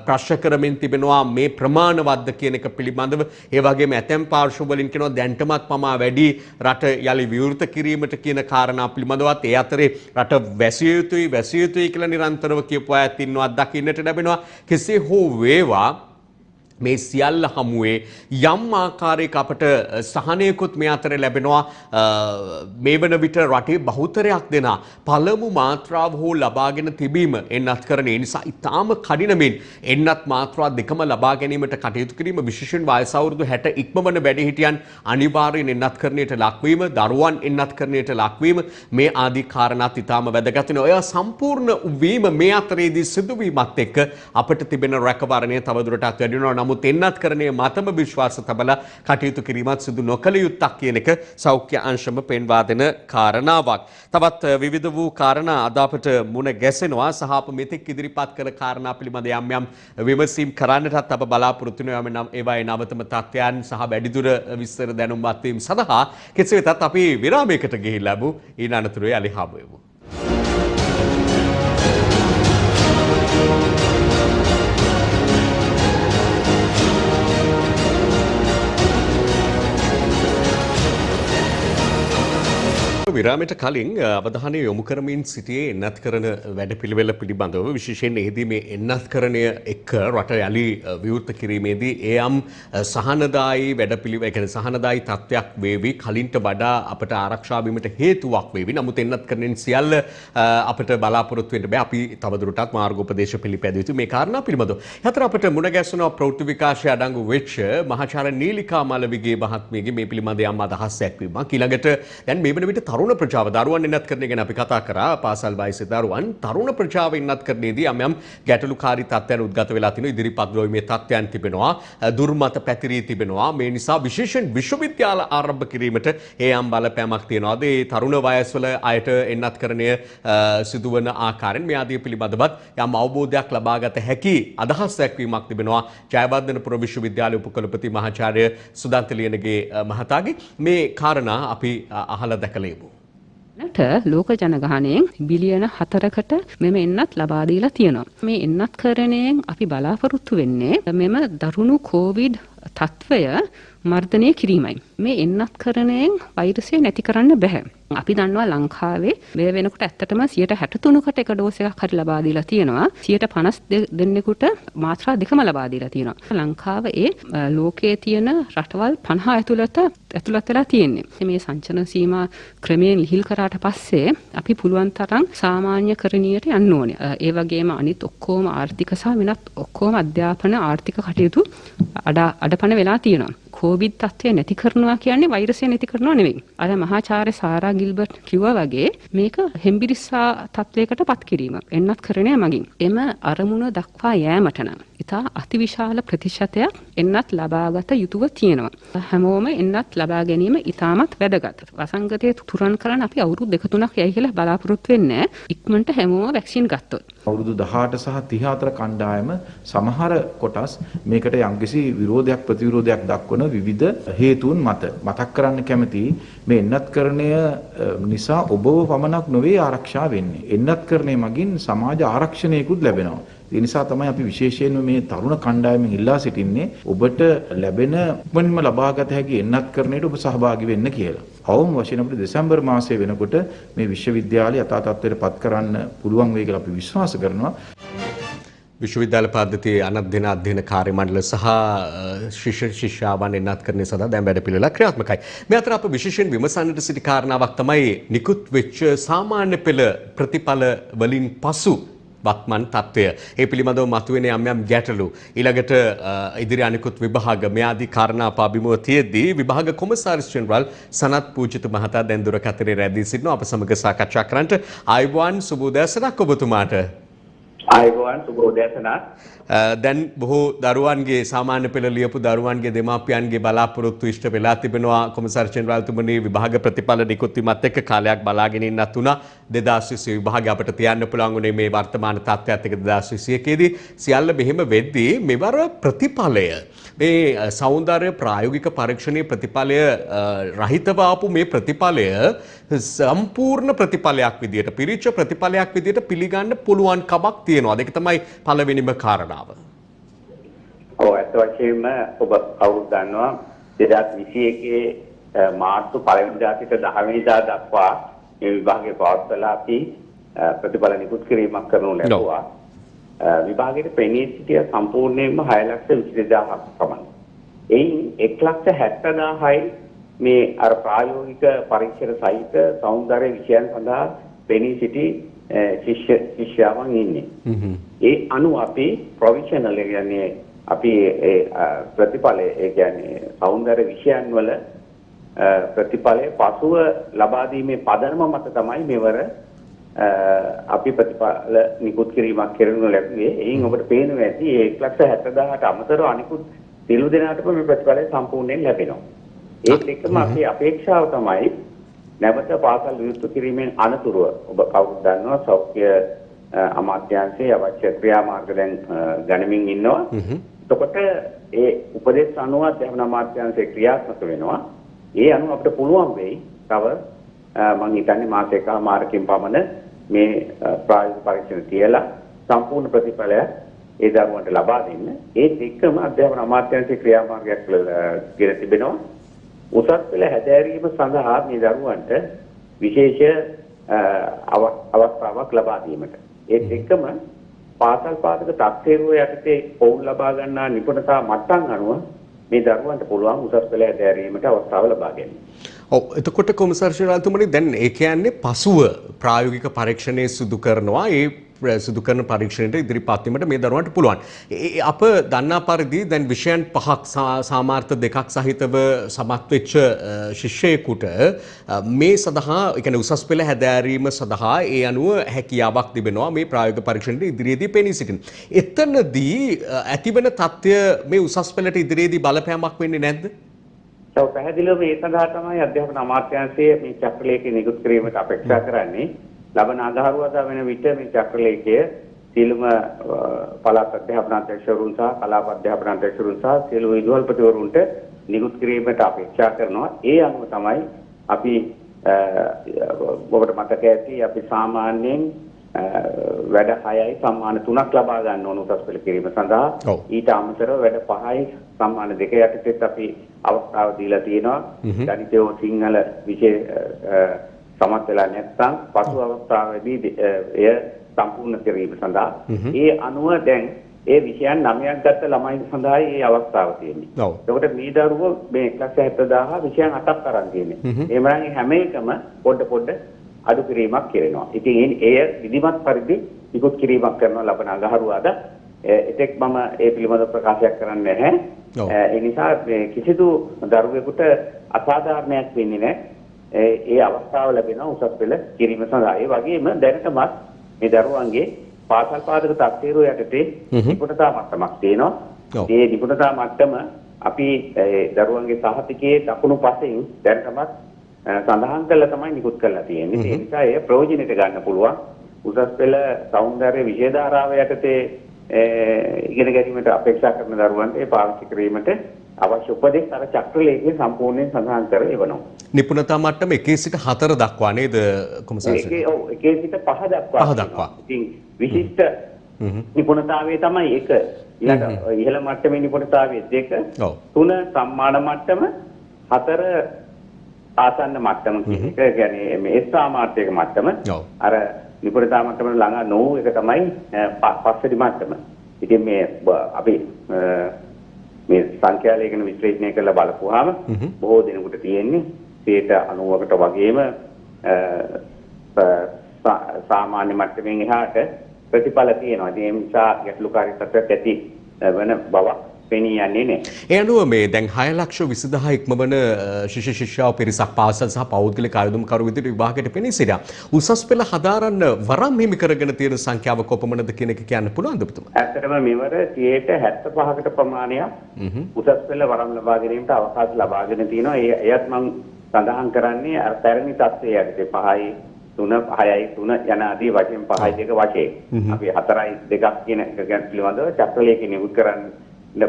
ප්‍රශ්න කරමින් තිබෙනවා මේ ප්‍රමාණවත්ද කියන එක පිළිබඳව. ඒ වගේම ඇතැම් පාර්ශ්ව වලින් කියනවා දැන්ටමත් පමා වැඩි රට යලි විවෘත කිරීමට කියන කාරණා පිළිබඳවත්. ඒ අතරේ රට වැසිය යුතුයි කියලා නිරන්තරව කියපු අයත් ඉන්නවා දකින්නට ලැබෙනවා. කෙසේ හෝ වේවා මේ සියල්ල හමුවේ යම් ආකාරයක අපට සහනයකුත් මේ අතර ලැබෙනවා. මේ වන විට රටේ බහුතරයක් දෙනා පළමු මාත්‍රාව හෝ ලබාගෙන තිබීම එන්නත් කරන නිසා ඉතාම කඩිනමින් එන්නත් මාත්‍රා දෙකම ලබා ගැනීමට කටයුතු කිරීම විශේෂයෙන් වයස අවුරුදු 60 ඉක්මවන වැඩිහිටියන් අනිවාර්යෙන් එන්නත් කරණයට ලක්වීම, දරුවන් එන්නත් කරණයට ලක්වීම මේ ආදී කාරණාත් ඉතාම වැදගත් වෙනවා. ඔය සම්පූර්ණ වීම මේ අතරේදී සිදුවීමත් එක්ක අපට තිබෙන රැකවරණය තවදුරටත් වැඩි වෙනවා. නමුත් එන්නත්කරණය මතම විශ්වාස තබලා කටයුතු කිරීමත් සිදු නොකළ යුත්තක් කියන එක සෞඛ්‍ය අංශම පෙන්වා දෙන කාරණාවක්. තවත් විවිධ වූ කාරණා අද අපට මුණ ගැසෙනවා සහ අප මෙතෙක් ඉදිරිපත් කළ කාරණා පිළිබඳ යම් විමසීම් කරන්නටත් අප බලාපොරොත්තු වෙනවා. ඒවායේ නවතම තත්ත්වයන් සහ වැඩිදුර විස්තර දැනුම්වත් වීම සඳහා කෙසේ වෙතත් අපි විරාමයකට ගිහිල්ලා ඊන අනතුරුවේ අලි හමු වෙමු. විරාමයට කලින් අවධානය යොමු කරමින් සිටියේ එන්නත් කරන වැඩපිළිවෙල පිළිබඳව විශේෂයෙන් එහිදී මේ එන්නත්කරණය එක්ක රට යලි විවෘත කිරීමේදී එයම් සහනදායී වැඩපිළිවෙල ඒ කියන්නේ සහනදායී තත්ත්වයක් වේවි කලින්ට වඩා අපට ආරක්ෂා වීමට හේතුවක් වේවි. නමුත් එන්නත්කරණයෙන් සියල්ල අපට බලාපොරොත්තු වෙන්න බෑ. අපි තවදුරටත් මාර්ගෝපදේශ පිළිපැදිය යුතු මේ කාරණා පිළිබඳව. හතර අපට මුණ ගැසුණා ප්‍රවෘත්ති විකාශය අඩංගු වෙච්ච මහාචාර්ය නීලිකා මලවිගේ මහත්මියගේ මේ පිළිබඳ යම් අදහස් දැක්වීමක්. ඊළඟට දැන් මේ වන විට තරුණ ප්‍රජාව දරුවන් එන්නත්කරණය ගැන අපි කතා කරා. පාසල් වයසේ දරුවන් තරුණ ප්‍රජාව එන්නත්කරණයේදී යම් ගැටලුකාරී තත්ත්වයන් උද්ගත වෙලා තිනවා. ඉදිරිපත් නොවීමේ තත්ත්වයන් තිබෙනවා. දුර්මත පැතිරී තිබෙනවා. මේ නිසා විශේෂයෙන් විශ්වවිද්‍යාල ආරම්භ කිරීමට යම් බලපෑමක් තියනවාද? ඒ තරුණ වයස්වල අයට එන්නත්කරණය සිදුවන ආකාරයෙන් මේ ආදී පිළිබඳවත් යම් අවබෝධයක් ලබාගත හැකි අදහස් දැක්වීමක් තිබෙනවා. ජයවර්ධනපුර විශ්වවිද්‍යාලයේ උපකුලපති මහාචාර්ය සුදන්ත ලියනගේ මහතාගේ මේ කාරණා අපි අහලා දැකලා ඉමු. ලෝක ජනගහනයෙන් බිලියන 4කට මෙම එන්නත් ලබා දීලා තියෙනවා. මේ එන්නත්කරණයෙන් අපි බලාපොරොත්තු වෙන්නේ මෙම දරුණු කොවිඩ් තත්ත්වය මර්ධනය කිරීමයි. මේ එන්නත්කරණයෙන් වෛරසය නැති කරන්න බෑ. අපි දන්නවා ලංකාවේ මේ වෙනකොට ඇත්තටම 63%කට එක ඩෝස් එකක් හරි ලබා දීලා තියෙනවා. 52 දෙනෙකුට මාත්‍රා දෙකම ලබා දීලා තියෙනවා. ලංකාව ඒ ලෝකයේ තියෙන රටවල් 50 ඇතුළත් වෙලා තියෙන්නේ. මේ සංචලන සීමා ක්‍රමයෙන් ලිහිල් කරාට පස්සේ අපි පුළුවන් තරම් සාමාන්‍යකරණීයට යන්න ඕනේ. ඒ වගේම අනිත් ඔක්කොම ආර්ථික සහ වෙනත් ඔක්කොම අධ්‍යාපන ආර්ථික කටයුතු අඩපණ වෙලා තියෙනවා. කොවිඩ් තත්ත්වය නැති කරනවා කියන්නේ වෛරසය නැති කරනවා නෙවෙයි. අර මහාචාර්ය සාරා ගිල්බර්ට් කිව්වා වගේ මේක හෙම්බිරිස්සා තත්ත්වයකට පත් කිරීම එන්නත්කරණය මගින්. එම අරමුණ දක්වා යෑමට නම් ඉතා අතිවිශාල ප්‍රතිශතයක් එන්නත් ලබාගත යුතුව තියෙනවා. හැමෝම එන්නත් ලබා ගැනීම ඉතාමත් වැදගත්. වසංගතය තුරන් කරන්න අපි අවුරුදු 2-3ක් යයි කියලා බලාපොරොත්තු වෙන්නේ ඉක්මනට හැමෝම වැක්සින් ගත්තොත්. අවුරුදු 18 සහ 34 කණ්ඩායම සමහර කොටස් මේකට යම්කිසි විරෝධයක් ප්‍රතිවිරෝධයක් දක්වන විවිධ හේතුන් මත මතක් කරන්න කැමති මේ එන්නත්කරණය නිසා ඔබව පමණක් නොවේ ආරක්ෂා වෙන්නේ. එන්නත්කරණය මගින් සමාජ ආරක්ෂණයකුත් ලැබෙනවා. ඒ නිසා තමයි අපි විශේෂයෙන්ම මේ තරුණ කණ්ඩායමෙන් ඉල්ලා සිටින්නේ ඔබට ලැබෙන ඉක්මනින්ම ලබාගත හැකි එන්නත්කරණයට ඔබ සහභාගී වෙන්න කියලා. අවම වශයෙන් අපිට දෙසැම්බර් මාසයේ වෙනකොට මේ විශ්වවිද්‍යාලය යථා තත්ත්වයට පත් කරන්න පුළුවන් වෙයි කියලා අපි විශ්වාස කරනවා. විශ්වවිද්‍යාල පද්ධතියේ අනධ්‍යයන අධ්‍යයන කාර්ය මණ්ඩල සහ ශිෂ්‍යාවන් එන්නත්කරණය සඳහා දැන් වැඩපිළිවෙල ක්‍රියාත්මකයි. මේ අතර අප විශේෂයෙන් විමසන්නට සිටි කාරණාවක් තමයි නිකුත් වෙච්ච සාමාන්‍ය පෙළ ප්‍රතිඵල වලින් පසු වත්මන් තත්ත්වය. ඒ පිළිබඳව මතුවෙන යම් ගැටලු ඊළඟට ඉදිරි අනිකුත් විභාග මේ ආදී කාරණා අප අභිමුව තියේදී විභාග කොමසාරිස් ජෙනරාල් සනත් පූජිත මහතා දැන් දුරකථනයේ රැඳී සිටිනවා. අප සමග සාකච්ඡා කරන්නට ආයුබෝවන් සුබ උදෑසනක් ඔබතුමාට. ආයුබෝවන් සුබ උදෑසනක්. දැන් බොහෝ දරුවන්ගේ සාමාන්‍ය පෙළ ලියපු දරුවන්ගේ දෙමාපියන්ගේ බලාපොරොත්තු ඉෂ්ට වෙලා තිබෙනවා. කොමසාරිස් ජෙනරාල්තුමනි විභාග ප්‍රතිඵල නිකුත් වීමත් එක්ක කාලයක් බලාගෙන ඉන්නත් උනා. 2020 විභාගය අපට තියන්න පුළුවන් උනේ මේ වර්තමාන තත්ත්වයත් එක්ක 2021 දී සියල්ල මෙහෙම වෙද්දී මෙවර ප්‍රතිඵලය මේ සෞන්දර්ය ප්‍රායෝගික පරීක්ෂණයේ ප්‍රතිඵලය රහිතව ආපු මේ ප්‍රතිඵලය සම්පූර්ණ ප්‍රතිඵලයක් විදියට පිරිච්ච ප්‍රතිඵලයක් විදියට පිළිගන්න පුළුවන් කමක් තියෙනවා. ඒක තමයි පළවෙනිම කාරණාව. ඔව් අත් වශයෙන්ම ඔබ කවුරුත් දන්නවා 2021 මාර්තු 1 වෙනිදා සිට 10 වෙනිදා දක්වා මේ විභාගයේ පවත්වලා අපි ප්‍රතිඵල නිකුත් කිරීමක් කරනු ලැබුවා. විභාගයේ පෙනී සිටිය සම්පූර්ණයෙන්ම 6,22,000ක් පමණ. එයින් 1,70,000යි මේ අර ප්‍රායෝගික පරීක්ෂණ සහිත සෞන්දර්ය විෂයන් සඳහා පෙනී සිටි ශිෂ්‍යයන් ඉන්නේ. ඒ අනුව අපි ප්‍රොවිෂනල් කියන්නේ අපි ප්‍රතිඵලය ඒ කියන්නේ සෞන්දර්ය විෂයන් වල ප්‍රතිඵලය පසුව ලබා දීමේ පදනම මත තමයි මෙවර අපි ප්‍රතිඵල නිකුත් කිරීමක් කරනු ලැබුවේ. එයින් ඔබට පේනවා ඇති 1,70,000ට අමතරව අනිකුත් සියලු දෙනාටම මේ ප්‍රතිඵලය සම්පූර්ණයෙන් ලැබෙනවා. ඒත් එක්කම අපේ අපේක්ෂාව තමයි නැවත පාසල් විවෘත කිරීමෙන් අනතුරුව ඔබ කවුරුත් දන්නවා සෞඛ්‍ය අමාත්‍යාංශයේ අවශ්‍ය ක්‍රියාමාර්ග දැන් ගනිමින් ඉන්නවා. එතකොට ඒ උපදේශ අනුව අධ්‍යාපන අමාත්‍යාංශයේ ක්‍රියාත්මක වෙනවා. ඒ අනුව අපිට පුළුවන් වෙයි තව මම හිතන්නේ මාස එකමාරකින් පමණ මේ ප්‍රායෝගික පරීක්ෂණ තියලා සම්පූර්ණ ප්‍රතිඵලය ඒ දරුවන්ට ලබා දෙන්න. ඒත් එක්කම අධ්‍යාපන අමාත්‍යාංශයේ ක්‍රියාමාර්ගයක් කියලා තිබෙනවා. උසස් පෙළ හැදෑරීම සඳහා මේ දරුවන්ට විශේෂ අවස්ථාවක් ලබා දීමට. ඒත් එක්කම පාසල් පාදක තත්ත්වයේ යටතේ පොවුල් ලබා ගන්නා නිපුණතා මට්ටම් අනුව මේ දරුවන්ට පුළුවන් උසස් පෙළ හැදෑරීමට අවස්ථාව ලබා ගැනීම. ඔව් එතකොට කොමසාර් ශිරාල්තුමනි දැන් ඒ කියන්නේ පසුව ප්‍රායෝගික පරීක්ෂණය සිදු කරනවා. ඒ සිදු කරන පරීක්ෂණයට ඉදිරිපත් වීමට මේ දරුවන්ට පුළුවන්. අප දන්නා පරිදි දැන් විෂයන් 5ක් සාමාර්ථ 2ක් සහිතව සමත් වෙච්ච ශිෂ්‍යයෙකුට මේ සඳහා ඒ කියන්නේ උසස් පෙළ හැදෑරීම සඳහා ඒ අනුව හැකියාවක් තිබෙනවා මේ ප්‍රායෝගික පරීක්ෂණයට ඉදිරියේදී පෙනී සිටින. එතනදී ඇතිවන තත්ත්වය මේ උසස් පෙළට ඉදිරියේදී බලපෑමක් වෙන්නේ නැද්ද? ඔව් පැහැදිලිව මේ සඳහා තමයි අධ්‍යාපන අමාත්‍යාංශයේ මේ චක්‍රලේඛය නිකුත් කිරීමට අපේක්ෂා කරන්නේ. ලබන අඟහරුවාදා වෙන විට මේ චක්‍රලේඛය සියලුම පළාත් අධ්‍යාපන අධ්‍යක්ෂවරුන් සහ කලාප අධ්‍යාපන අධ්‍යක්ෂවරුන් සහ සියලු විදුහල්පතිවරුන්ට නිකුත් කිරීමට අපේක්ෂා කරනවා. ඒ අනුව තමයි අපි ඔබට මතක ඇති අපි සාමාන්‍යයෙන් වැඩ 6යි සම්මාන 3ක් ලබා ගන්න ඕන උසස් පෙළ කිරීම සඳහා. ඊට අමතරව වැඩ 5යි සම්මාන 2 යටතේත් අපි අවස්ථාව දීලා තියෙනවා. ගණිතය සිංහල විෂය සමත් වෙලා නැත්නම් පසු අවස්ථාවේදී එය සම්පූර්ණ කිරීම සඳහා ඒ අනුව දැන් ඒ විෂයන් 9ක් ගත්ත ළමයි සඳහායි මේ අවස්ථාව තියෙන්නේ. එතකොට මේ දරුවෝ මේ 1,70,000 විෂයන් 8ක් අරන් තියෙන්නේ. එහෙම නම් හැම එකම පොඩ අඩු කිරීමක් කරනවා. ඉතින් ඒ විධිමත් පරිදි නිකුත් කිරීමක් කරනවා ලබන අඟහරුවාදා. එතෙක් මම ඒ පිළිබඳව ප්‍රකාශයක් කරන්නේ නැහැ. ඒ නිසා කිසිදු දරුවෙකුට අසාධාරණයක් වෙන්නේ නැහැ. ඒ අවස්ථාව ලැබෙනවා උසස් පෙළ කිරීම සඳහා. ඒ වගේම දැනටමත් මේ දරුවන්ගේ පාසල් පාදක තත්ත්වයේ යටතේ නිපුණතා මට්ටමක් තියෙනවා. ඒ නිපුණතා මට්ටම අපි දරුවන්ගේ සහතිකයේ දකුණු පසෙන් දැනටමත් සඳහන් කරලා තමයි නිකුත් කරලා තියෙන්නේ. ඒ නිසා ඒ ප්‍රයෝජනෙට ගන්න පුළුවන්. උසස් පෙළ සෞන්දර්ය විෂය ධාරාව යටතේ ඉගෙන ගැනීමට අපේක්ෂා කරන දරුවන්ට ඒ පාවිච්චි කිරීමට අවශ්‍ය උපදෙස් අර චක්‍රලේඛයේ සම්පූර්ණයෙන් සඳහන් කර එවනවා. නිපුණතා මට්ටම 1 සිට 4 දක්වා නේද කොමසාර්? ඔව් 1 සිට 5 දක්වා. 5 දක්වා. ඉතින් විශිෂ්ට නිපුණතාවය තමයි 1. ඊළඟ ඉහළ මට්ටමේ නිපුණතාවය 2. 3 සම්මාන මට්ටම 4 ආසන්න මට්ටම කියන එක. කියන්නේ මේ සාමාර්ථයක මට්ටම. අර නිපුණතා මට්ටම ළඟා නොවු එක තමයි පස්වෙනි මට්ටම. ඉතින් මේ අපි මේ සංඛ්‍යා ලේඛන විශ්ලේෂණය කරලා බලපුවාම බොහෝ දෙනෙකුට තියෙන්නේ 90%කට වගේම සාමාන්‍ය මට්ටමින් එහාට ප්‍රතිඵල තියෙනවා. ඉතින් ඒ නිසා ගැටලුකාරී තත්ත්වයක් ඇති වෙන බව පෙනී යන්නේ නැහැ. ඒ අනුව මේ දැන් 6,20,000 ඉක්මවන ශිෂ්‍ය ශිෂ්‍යාව පිරිසක් පාසල් සහ පෞද්ගලික ආයුධම්කරු විදිහට විභාගයට පෙනී සිටියා. උසස් පෙළ හදාරන්න වරම් හිමි කරගෙන තියෙන සංඛ්‍යාව කොපමණද කියන එක කියන්න පුළුවන්ද ඔබතුමා? ඇත්තටම මෙවර 75%කට ප්‍රමාණයක් උසස් පෙළ වරම් ලබා ගැනීමට අවකාශ ලබාගෙන තියෙනවා. එයත් මම සඳහන් කරන්නේ අර පැරණි තත්ත්වයේ යටතේ 5යි 3 6යි 3 යන ආදී වශයෙන් 5යි 2 වශයෙන් අපි 4යි 2ක් කියන එක ගැන පිළිබඳව චක්‍රලේඛය නිකුත් කරන්න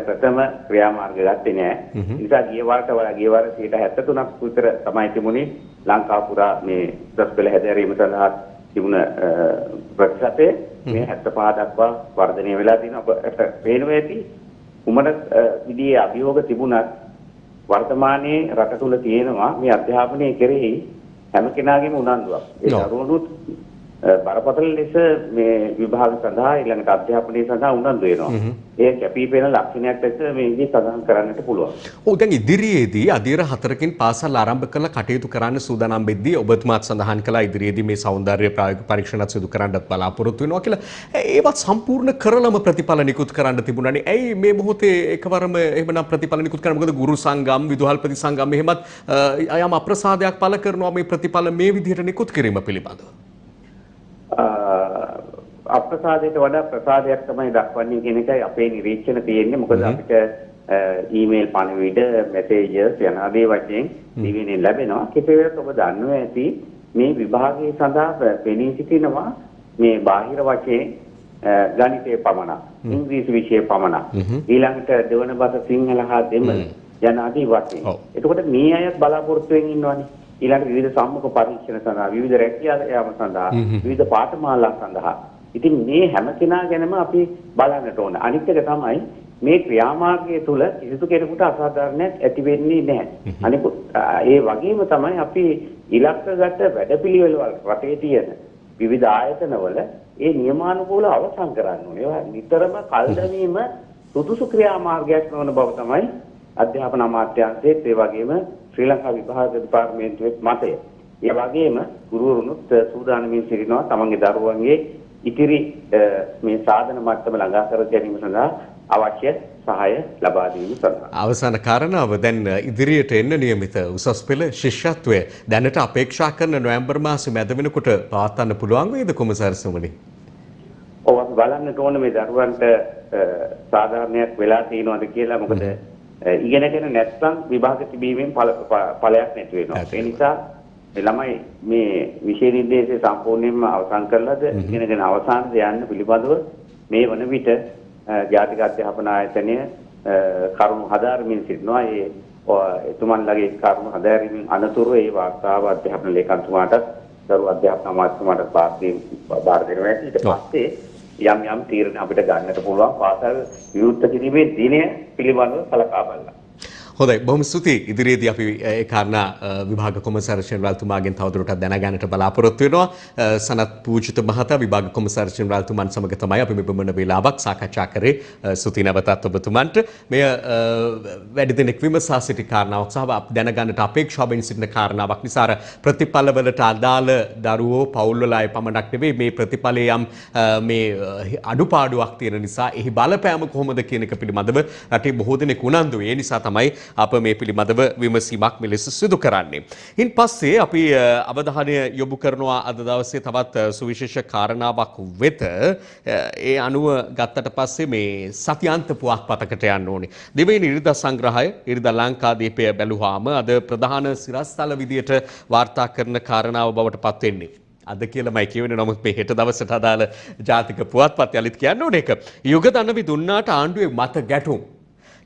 ප්‍රථම ක්‍රියාමාර්ග ගත්තේ නෑ. ඒ නිසා ගිය වරට වඩා ගිය වර 73ක් විතර තමයි තිබුණේ ලංකාව පුරා මේ උසස් පෙළ හැදෑරීම සඳහා තිබුණ ප්‍රතිශතය මේ 75 දක්වා වර්ධනය වෙලා තියෙනවා. අපට පේනවා ඇති කුමන විදිහේ අභියෝග තිබුණත් වර්තමානයේ රට තුල තියෙනවා මේ අධ්‍යාපනයේ කෙරෙහි හැම කෙනාගේම උනන්දුවක්. ඒ දරුවනුත් බරපතල ලෙස මේ විභාග සඳහා ඊළඟට අධ්‍යාපනයේ සඳහා උනන්දු වෙනවා. ඒ කැපී පෙනෙන ලක්ෂණයක් ලෙස මේ ඉදී සඳහන් කරන්නට පුළුවන්. ඔව් දැන් ඉදිරියේදී අධීර 4කින් පාසල් ආරම්භ කළ කටයුතු කරන්න සූදානම් වෙද්දී ඔබතුමාත් සඳහන් කළා ඉදිරියේදී මේ සෞන්දර්ය ප්‍රායෝගික පරීක්ෂණත් සිදු කරන්නත් බලාපොරොත්තු වෙනවා කියලා. ඒවත් සම්පූර්ණ කරලම ප්‍රතිඵල නිකුත් කරන්න තිබුණානේ. ඇයි මේ මොහොතේ එකවරම එහෙමනම් ප්‍රතිඵල නිකුත් කරන්න? මොකද ගුරු සංගම්, විදුහල්පති සංගම් එහෙමත් යම් අප්‍රසාදයක් පළ කරනවා මේ ප්‍රතිඵල මේ විදිහට නිකුත් කිරීම පිළිබඳව. අප්‍රසාදයට වඩා ප්‍රසාදයක් තමයි දක්වන්නේ කියන එකයි අපේ නිරීක්ෂණ තියෙන්නේ. මොකද අපිට ඊමේල් පණිවිඩ මැසේජස් යනාදී වශයෙන් දිවෙනින් ලැබෙනවා. කෙසේවත් ඔබ දන්නවා ඇති මේ විභාගයේ සඳහා පෙනී සිටිනවා මේ බාහිර වශයෙන් ගණිතය පමණක්, ඉංග්‍රීසි විෂය පමණක්, ඊළඟට දෙවන බස සිංහල හා දෙමළ යනාදී වශයෙන්. එතකොට මේ අයත් බලාපොරොත්තු වෙමින් ඉන්නවනේ. ඊළඟ විවිධ සම්මුඛ පරීක්ෂණ සඳහා, විවිධ රැකියාව යාම සඳහා, විවිධ පාඨමාලා සඳහා. ඉතින් මේ හැම කෙනා ගැනම අපි බලන්නට ඕන. අනිත් එක තමයි මේ ක්‍රියාමාර්ගය තුළ කිසිදු කෙනෙකුට අසාධාරණයක් ඇති වෙන්නේ නැහැ. අනිකුත් ඒ වගේම තමයි අපි ඉලක්කගත වැඩපිළිවෙළ රටේ තියෙන විවිධ ආයතනවල ඒ නියමානුකූල අවසන් කරන්න ඕනේ. ඒවා නිතරම කල් දැමීම සුදුසු ක්‍රියාමාර්ගයක් නොවන බව තමයි අධ්‍යාපන අමාත්‍යාංශයේ ඒ වගේම ශ්‍රී ලංකා විභාග දෙපාර්තමේන්තුවේ මතය. ඒ වගේම ගුරුවරුනුත් සූදානම්ින් සිටිනවා තමන්ගේ දරුවන්ගේ ඉතිරි මේ සාධන මට්ටම ළඟා කර ගැනීම සඳහා අවශ්‍ය සහාය ලබා දීම සඳහා. අවසාන කාරණාව දැන් ඉදිරියට එන්න නියමිත උසස් පෙළ ශිෂ්‍යත්වය දැනට අපේක්ෂා කරන නොවැම්බර් මාසෙ මැද වෙනකොට පවත්වන්න පුළුවන් වේද කොමසාරිස්තුමනි? ඔව් අපි බලන්නට ඕන මේ දරුවන්ට සාධාරණයක් වෙලා තියෙනවද කියලා. මොකද ඉගෙනගෙන නැත්නම් විභාග තිබීමෙන් ඵලයක් නැති වෙනවා. ඒ නිසා ළමයි මේ විෂය නිර්දේශය සම්පූර්ණයෙන්ම අවසන් කරලාද ඉගෙනගෙන අවසානද යන්න පිළිබඳව මේ වන විට ජාතික අධ්‍යාපන ආයතනය කරුණු හදාරමින් සිටිනවා. ඒ එතුමන්ලගේ කරුණු හදාරීමෙන් අනතුරු ඒ වාර්තාව අධ්‍යාපන ලේකම්තුමාට දරුවෝ අධ්‍යාපන අමාත්‍යතුමාට බාර දෙනවා. ඊට පස්සේ යම් තීරණ අපිට ගන්නට පුළුවන් පාසල් විවෘත කිරීමේ දිනය පිළිබඳව සලකා බලන්න. හොඳයි, බොහොම ස්තුතියි. ඉදිරියේදී අපි ඒ කාරණා විභාග කොමසාරි ජෙනරාල්තුමාගෙන් තවදුරටත් දැනගන්නට බලාපොරොත්තු වෙනවා. සනත් පූජිත මහතා විභාග කොමසාරි ජෙනරාල්තුමන් සමග තමයි අපි මෙබඳ වේලාවක් සාකච්ඡා කරේ. ස්තුතියි නැවතත් ඔබතුමන්ට. මෙය වැඩි දිනෙක විමසා සිටි කාරණාවක් සහ දැනගන්නට අපේක්ෂාවෙන් සිටින කාරණාවක් නිසා ප්‍රතිඵලවලට අදාළ දරුවෝ පවුල්වල අය පමණක් නෙවෙයි මේ ප්‍රතිඵලයේ යම් මේ අඩුපාඩුවක් තියෙන නිසා එහි බලපෑම කොහොමද කියන එක පිළිබඳව රටේ බොහෝ දෙනෙක් උනන්දු. ඒ නිසා තමයි අප මේ පිළිබඳව විමසීමක් මෙලෙස සිදු කරන්නේ. ඉන් පස්සේ අපි අවධානය යොමු කරනවා අද දවසේ තවත් සුවිශේෂ කාරණාවක් වෙත. ඒ අනුව ගත්තට පස්සේ මේ සතියන්ත පුවත්පතකට යන්න ඕනේ. දෙවෙනි ඉරිදා සංග්‍රහය ඉරිදා ලංකාදීපය බැලුවාම අද ප්‍රධාන සිරස්තල විදියට වාර්තා කරන කාරණාව බවට පත් වෙන්නේ. අද කියලාමයි කියවෙන්නේ. නමුත් මේ හෙට දවසට අදාළ ජාතික පුවත්පත් යලිත් කියන්න ඕනේ එක. යුග දනවි දුන්නාට ආණ්ඩුවේ මත ගැටුම්.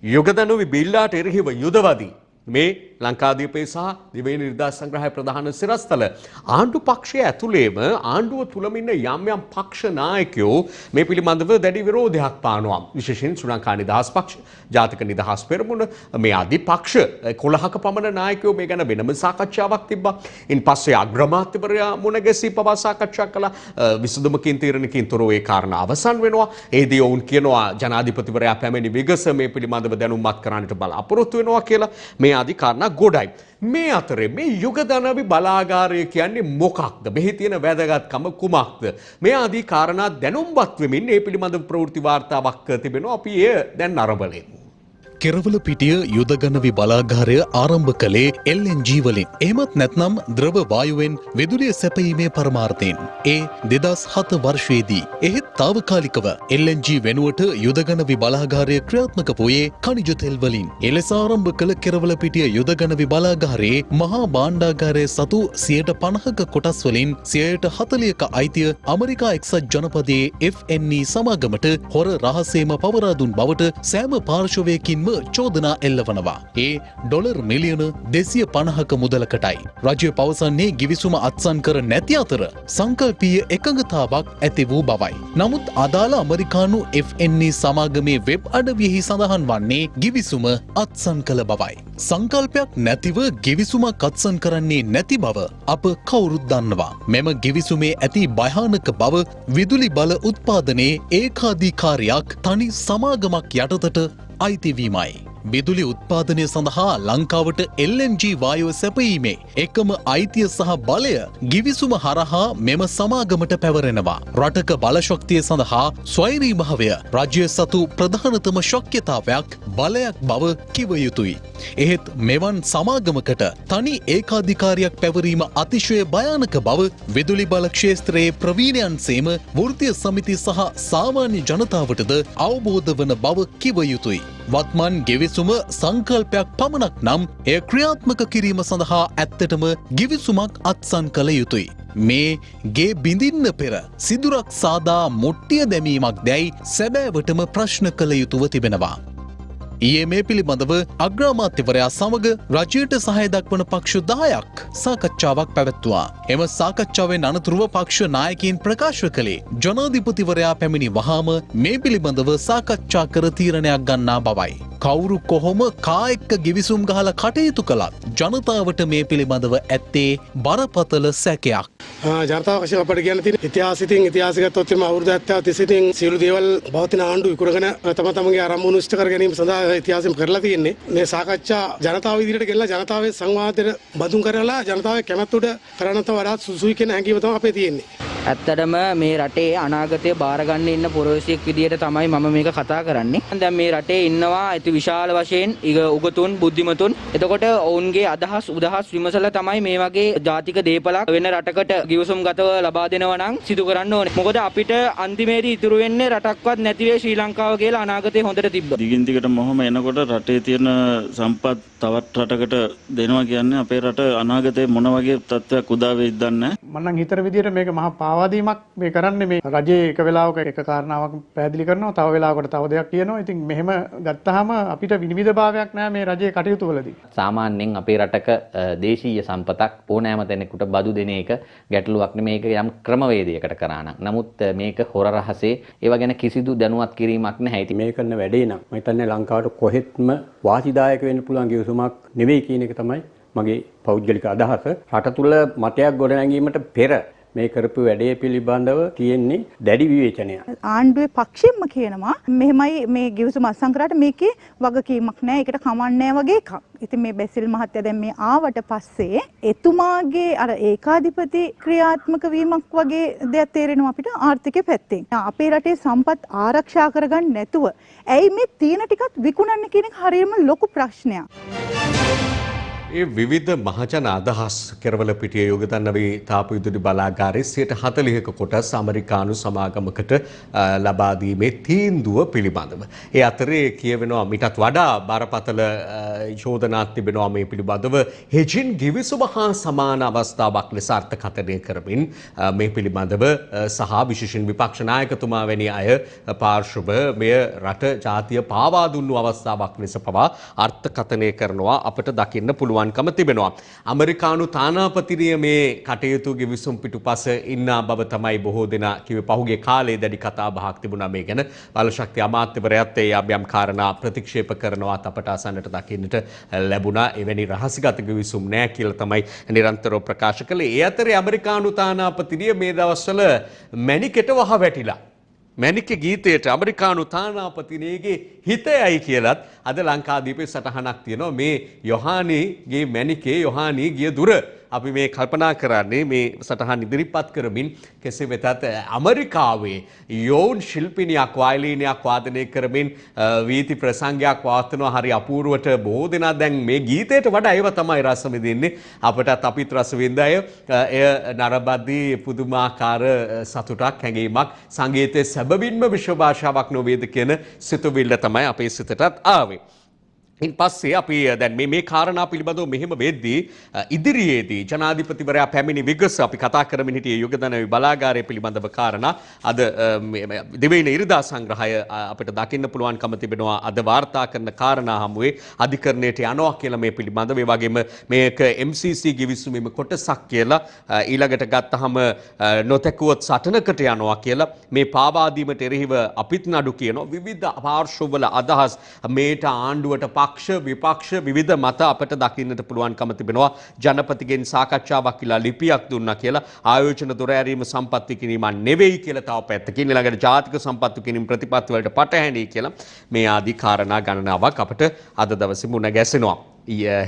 යුග දනවි බිල්ලාට එරෙහිව යුදවදී මේ ලංකාදීපේ සහ දෙවෙනි ඉරිදා සංග්‍රහය ප්‍රධාන සිරස්තල ආණ්ඩු පක්ෂය ඇතුළේම ආණ්ඩුව තුලම ඉන්න යම් පක්ෂ නායකයෝ මේ පිළිබඳව දැඩි විරෝධයක් පානවා. විශේෂයෙන් ශ්‍රී ලංකා නිදහස් පක්ෂ, ජාතික නිදහස් පෙරමුණ මේ ආදී පක්ෂ 11ක පමණ නායකයෝ මේ ගැන වෙනම සාකච්ඡාවක් තිබ්බා. ඉන් පස්සේ අග්‍රාමාත්‍යවරයා මුණ ගැසී පවා සාකච්ඡා කළා. විසඳුමකින් තීරණකින් තොරව ඒ කාරණා අවසන් වෙනවා. ඒදී ඔවුන් කියනවා ජනාධිපතිවරයා පැමිණි විගස මේ පිළිබඳව දැනුම්මත් කරන්නට බලාපොරොත්තු වෙනවා කියලා. මේ ආදී කාරණා ගොඩයි. මේ අතරේ මේ යුග දනවි බලාගාරය කියන්නේ මොකක්ද? මෙහි තියෙන වැදගත්කම කුමක්ද? මේ ආදී කාරණා දැනුම්වත් වෙමින් මේ පිළිබඳව ප්‍රවෘත්ති වාර්තාවක් තිබෙනවා. අපි එය දැන් අරඹලෙමු. කෙරවල පිටිය යුදගනවි බලාගාරය ආරම්භ කළේ LNG වලින්. එහෙමත් නැත්නම් ද්‍රව වායුවෙන් විදුලිය සැපයීමේ පරමාර්ථයෙන්. ඒ 2007 වර්ෂයේදී එහෙත් తాවකාලිකව LNG වෙනුවට යුදගනවි බලාගාරය ක්‍රියාත්මක වූයේ ඛනිජ තෙල් වලින්. එලෙස ආරම්භ කළ කෙරවල පිටිය යුදගනවි බලාගාරයේ මහා භාණ්ඩාගාරයේ සතු 50%ක කොටස් වලින් 40%ක අයිතිය ඇමරිකා එක්සත් ජනපදයේ FNE සමාගමට හොර රහසේම පවරා දුන් බවට සෑම පාර්ශවයකින් චෝදනා එල්ලවනවා. ඒ ඩොලර් මිලියන 250ක මුදලකටයි. රජය පවසන්නේ ගිවිසුම අත්සන් කර නැති අතර සංකල්පීය එකඟතාවක් ඇති වූ බවයි. නමුත් අදාළ ඇමරිකානු FNE සමාගමේ වෙබ් අඩවියෙහි සඳහන් වන්නේ ගිවිසුම අත්සන් කළ බවයි. සංකල්පයක් නැතිව ගිවිසුමක් අත්සන් කරන්නේ නැති බව අප කවුරුත් දන්නවා. මෙම ගිවිසුමේ ඇති භයානක බව විදුලි බල උත්පාදනයේ ඒකාධිකාරියක් තනි සමාගමක් යටතට අයිතිවීමයි. විදුලි උත්පාදනය සඳහා ලංකාවට LNG වායුව සැපයීමේ එකම අයිතිය සහ බලය ගිවිසුම හරහා මෙම සමාගමට පැවරෙනවා. රටක බලශක්තිය සඳහා ස්වෛරී භාවය රජය සතු ප්‍රධානතම ශක්්‍යතාවයක් බලයක් බව කිව යුතුයි. එහෙත් මෙවන් සමාගමකට තනි ඒකාධිකාරියක් පැවරීම අතිශය භයානක බව විදුලි බල ක්ෂේත්‍රයේ ප්‍රවීණයන් සේම වෘත්තීය සමිති සහ සාමාන්‍ය ජනතාවටද අවබෝධ වන බව කිව යුතුයි. වත්මන් ගෙවිසුම සංකල්පයක් පමණක් නම් එය ක්‍රියාත්මක කිරීම සඳහා ඇත්තටම ගිවිසුමක් අත්සන් කළ යුතුයි. මේ ගේ බිඳින්න පෙර සිදුරක් සාදා මුට්ටිය දැමීමක් දැයි සැබෑවටම ප්‍රශ්න කළ යුතුව තිබෙනවා. ඊයේ මේ පිළිබඳව අග්‍රාමාත්‍යවරයා සමග රජයට සහාය දක්වන පක්ෂ 10ක් සාකච්ඡාවක් පැවැත්වුවා. එම සාකච්ඡාවෙන් අනතුරුව පක්ෂ නායකයින් ප්‍රකාශ කළේ ජනාධිපතිවරයා පැමිණි වහාම මේ පිළිබඳව සාකච්ඡා කර තීරණයක් ගන්නා බවයි. කවුරු කොහොම කා එක්ක ගිවිසුම් ගහලා කටයුතු කළත් ජනතාවට මේ පිළිබඳව ඇත්තේ බරපතල සැකයක්. ජනතාව වශයෙන් අපට කියන්න තියෙන ඉතිහාසය ගත්තොත් එම අවුරුදු 70 තිස්සේ සියලු දේවල් පවතින ආණ්ඩු විකුණගෙන තම තමන්ගේ ආරම්භණු ඉෂ්ට කර ගැනීම සඳහා ඉතිහාසයෙන් කරලා තියෙන්නේ. මේ සාකච්ඡා ජනතාව ඉදිරියට ගෙනලා ජනතාවේ සංවාදයට බඳුන් කරලා ජනතාවේ කැමැත්ත කරන්නට වඩා සුසුයි කියන හැඟීම තමයි අපේ තියෙන්නේ. ඇත්තටම මේ රටේ අනාගතය බාරගන්න ඉන්න පුරවැසියෙක් විදියට තමයි මම මේක කතා කරන්නේ. දැන් මේ රටේ ඉන්නවා අති විශාල වශයෙන් උගතුන් බුද්ධිමතුන්. එතකොට ඔවුන්ගේ අදහස් උදහස් විමසලා තමයි මේ වගේ ජාතික දේපලක් වෙන රටකට ගිවිසුම් ගතව ලබා දෙනවා නම් සිදු කරන්න ඕනේ. මොකද අපිට අන්තිමේදී ඉතුරු වෙන්නේ රටක්වත් නැති වේ ශ්‍රී ලංකාව කියලා අනාගතේ හොඳට තිබ්බා. දිගින් දිගට මොහොම එනකොට රටේ තියෙන සම්පත් තවත් රටකට දෙනවා කියන්නේ අපේ රට අනාගතේ මොන වගේ තත්ත්වයක් උදා වෙයිද දන්නේ නැහැ. මම නම් හිතන විදිහට මේක මහා පාවාදීමක් මේ කරන්නේ. මේ රජයේ එක වෙලාවක එක කාරණාවක් පැහැදිලි කරනවා, තව වෙලාවකට තව දෙයක් කියනවා. ඉතින් මෙහෙම ගත්තාම අපිට විනිවිද භාවයක් නැහැ මේ රජයේ කටයුතු වලදී. සාමාන්‍යයෙන් අපේ රටක දේශීය සම්පතක් ඕනෑම දෙනෙකුට බදු දෙන එක ගැටලුවක් නෙමෙයි. මේක යම් ක්‍රමවේදයකට කරා නම්. නමුත් මේක හොර රහසේ ඒව ගැන කිසිදු දැනුවත් කිරීමක් නැහැ. ඉතින් මේ කරන වැඩේ නම් මම හිතන්නේ ලංකාවට කොහෙත්ම වාසිදායක වෙන්න පුළුවන් ගිවිසුමක් නෙවෙයි කියන එක තමයි මගේ පෞද්ගලික අදහස. රට තුල මතයක් ගොඩනැගීමට පෙර මේ කරපු වැඩේ පිළිබඳව තියෙන්නේ දැඩි විවේචනයක්. ආණ්ඩුවේ පක්ෂයෙන්ම කියනවා මෙහෙමයි මේ ගිවිසුම අත්සන් කරාට මේකේ වගකීමක් නැහැ. ඒකට කමන්නේ වගේ එකක්. ඉතින් මේ බැසිල් මහත්තයා දැන් මේ ආවට පස්සේ එතුමාගේ අර ඒකාධිපති ක්‍රියාත්මක වීමක් වගේ දෙයක් තේරෙනවා අපිට ආර්ථිකයේ පැත්තෙන්. අපේ රටේ සම්පත් ආරක්ෂා කරගන්න නැතුව ඇයි මේ තියෙන ටිකත් විකුණන්නේ කියන එක හරියම ලොකු ප්‍රශ්නයක්. ඒ විවිධ මහජන අදහස් කෙරවල පිටිය යෝගදන්නවී තාපු විදුලි බලාගාරයේ 40%ක කොටස් ඇමරිකානු සමාගමකට ලබා දීමේ තීන්දුව පිළිබඳව. ඒ අතරේ කියවෙනවා මිටත් වඩා බරපතල චෝදනාවක් තිබෙනවා මේ පිළිබඳව. හෙජින් ගිවිසුම හා සමාන අවස්ථාවක් ලෙස අර්ථකථනය කරමින් මේ පිළිබඳව සහ විශේෂයෙන් විපක්ෂ නායකතුමා වැනි අය පාර්ශ්ව මෙය රට ජාතිය පාවා දුන්නු අවස්ථාවක් ලෙස පවා අර්ථකථනය කරනවා අපට දකින්න පුළුවන්. තිබෙනවා. ඇමරිකානු තානාපතිනිය මේ කටයුතු ගිවිසුම් පිටුපස ඉන්න බව තමයි බොහෝ දෙනා කිව්වේ. පහුගිය කාලේ දැඩි කතා බහක් තිබුණා මේ ගැන. බලශක්ති අමාත්‍යවරයාත් ඒ යම් කාරණා ප්‍රතික්ෂේප කරනවත් අපට අසන්නට දකින්නට ලැබුණා. එවැනි රහසිගත ගිවිසුම් නැහැ කියලා තමයි නිරන්තරව ප්‍රකාශ කළේ. ඒ අතරේ ඇමරිකානු තානාපතිනිය මේ දවස්වල මැණිකෙට වහ වැටිලා. මැණික ගීතයට ඇමරිකානු තානාපතිනියගේ හිතයයි කියලත් අද ලංකාදීපේ සටහනක් තියෙනවා. මේ යොහානීගේ මැණිකේ යොහානී ගිය දුර අපි මේ කල්පනා කරන්නේ මේ සටහන් ඉදිරිපත් කරමින් කෙසේ වෙතත් ඇමරිකාවේ යෝන් ශිල්පිනියක් වයලීනයක් වාදනය කරමින් වීති ප්‍රසංගයක් පවත්වනවා. හරි අපූර්වට බොහෝ දෙනා දැන් මේ ගීතයට වඩා ඒව තමයි රස විඳින්නේ. අපටත් අපිත් රස විඳ අය එය නරඹද්දී පුදුමාකාර සතුටක් හැඟීමක් සංගීතයේ සැබවින්ම විශ්ව භාෂාවක් නොවේද කියන සිතුවිල්ල තමයි අපේ සිතටත් ආවේ. ඉන් පස්සේ අපි දැන් මේ කාරණා පිළිබඳව මෙහෙම වෙද්දී ඉදිරියේදී ජනාධිපතිවරයා පැමිණි විගස අපි කතා කරමින් හිටියේ යුගදනවි බලාගාරය පිළිබඳව කාරණා අද දෙවෙනි ඉරිදා සංග්‍රහය අපිට දකින්න පුළුවන්කම තිබෙනවා. අද වාර්තා කරන කාරණා හමුවේ අධිකරණයට යනවා කියලා මේ පිළිබඳව. ඒ වගේම මේක MCC ගිවිසුමේම කොටසක් කියලා ඊළඟට ගත්තහම නොතැකුවොත් සටනකට යනවා කියලා මේ පාවා දීමට එරෙහිව අපිත් නඩු කියනවා. විවිධ පාර්ශ්වවල අදහස් මේට ආණ්ඩුවට පක්ෂ විපක්ෂ විවිධ මත අපට දකින්නට පුළුවන්කම තිබෙනවා. ජනපතිගෙන් සාකච්ඡාවක් කියලා ලිපියක් දුන්නා කියලා ආයෝජන දොර ඇරීම සම්පත් විකිණීම නෙවෙයි කියලා තව පැත්තකින් ඊළඟට ජාතික සම්පත් විකිණීම ප්‍රතිපත්ති වලට පටහැනි කියලා මේ ආදී කාරණා ගණනාවක් අපට අද දවසේ මුණ ගැසෙනවා.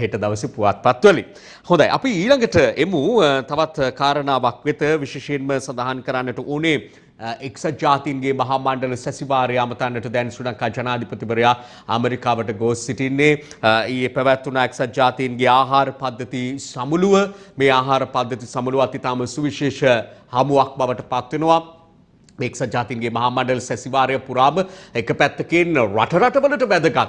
හෙට දවසේ පුවත්පත් වලින්. හොඳයි අපි ඊළඟට එමු තවත් කාරණාවක් වෙත. විශේෂයෙන්ම සඳහන් කරන්නට ඕනේ එක්සත් ජාතීන්ගේ මහා මණ්ඩල සැසිවාරය අමතන්නට දැන් ශ්‍රී ලංකා ජනාධිපතිවරයා ඇමරිකාවට ගොස් සිටින්නේ. ඊයේ පැවැත්වුණ එක්සත් ජාතීන්ගේ ආහාර පද්ධති සමුළුව මේ ආහාර පද්ධති සමුළුවත් ඉතාම සුවිශේෂ හමුවක් බවට පත් වෙනවා. එක්සත් ජාතීන්ගේ මහා මණ්ඩල සැසිවාරය පුරාම එක පැත්තකින් රටවලට වැදගත්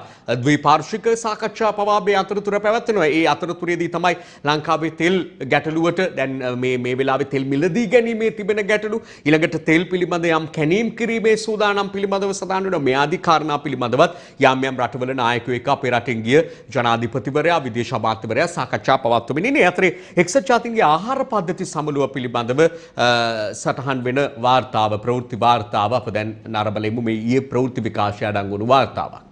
ද්විපාර්ශ්වික සාකච්ඡා පවා මේ අතරතුර පැවැත්වෙනවා. ඒ අතරතුරේදී තමයි ලංකාවේ තෙල් ගැටලුවට දැන් මේ වෙලාවේ තෙල් මිලදී ගැනීමේ තිබෙන ගැටලු ඊළඟට තෙල් පිළිබඳ යම් කැණීම් කිරීමේ සූදානම් පිළිබඳව සඳහන් වෙනවා. මේ ආදී කාරණා පිළිබඳවත් යම් රටවල නායකයෝ එක්ක අපේ රටින් ගිය ජනාධිපතිවරයා විදේශ අමාත්‍යවරයා සාකච්ඡා පවත්වමින් ඉන්නේ. අතරේ එක්සත් ජාතීන්ගේ ආහාර පද්ධති සමුළුව පිළිබඳව සටහන් වෙන වාර්තාව ප්‍රවෘත්ති වාර්තාව අප දැන් නරඹලෙමු. මේ ඊයේ ප්‍රවෘත්ති විකාශය අඩංගු වුණු වාර්තාවක්.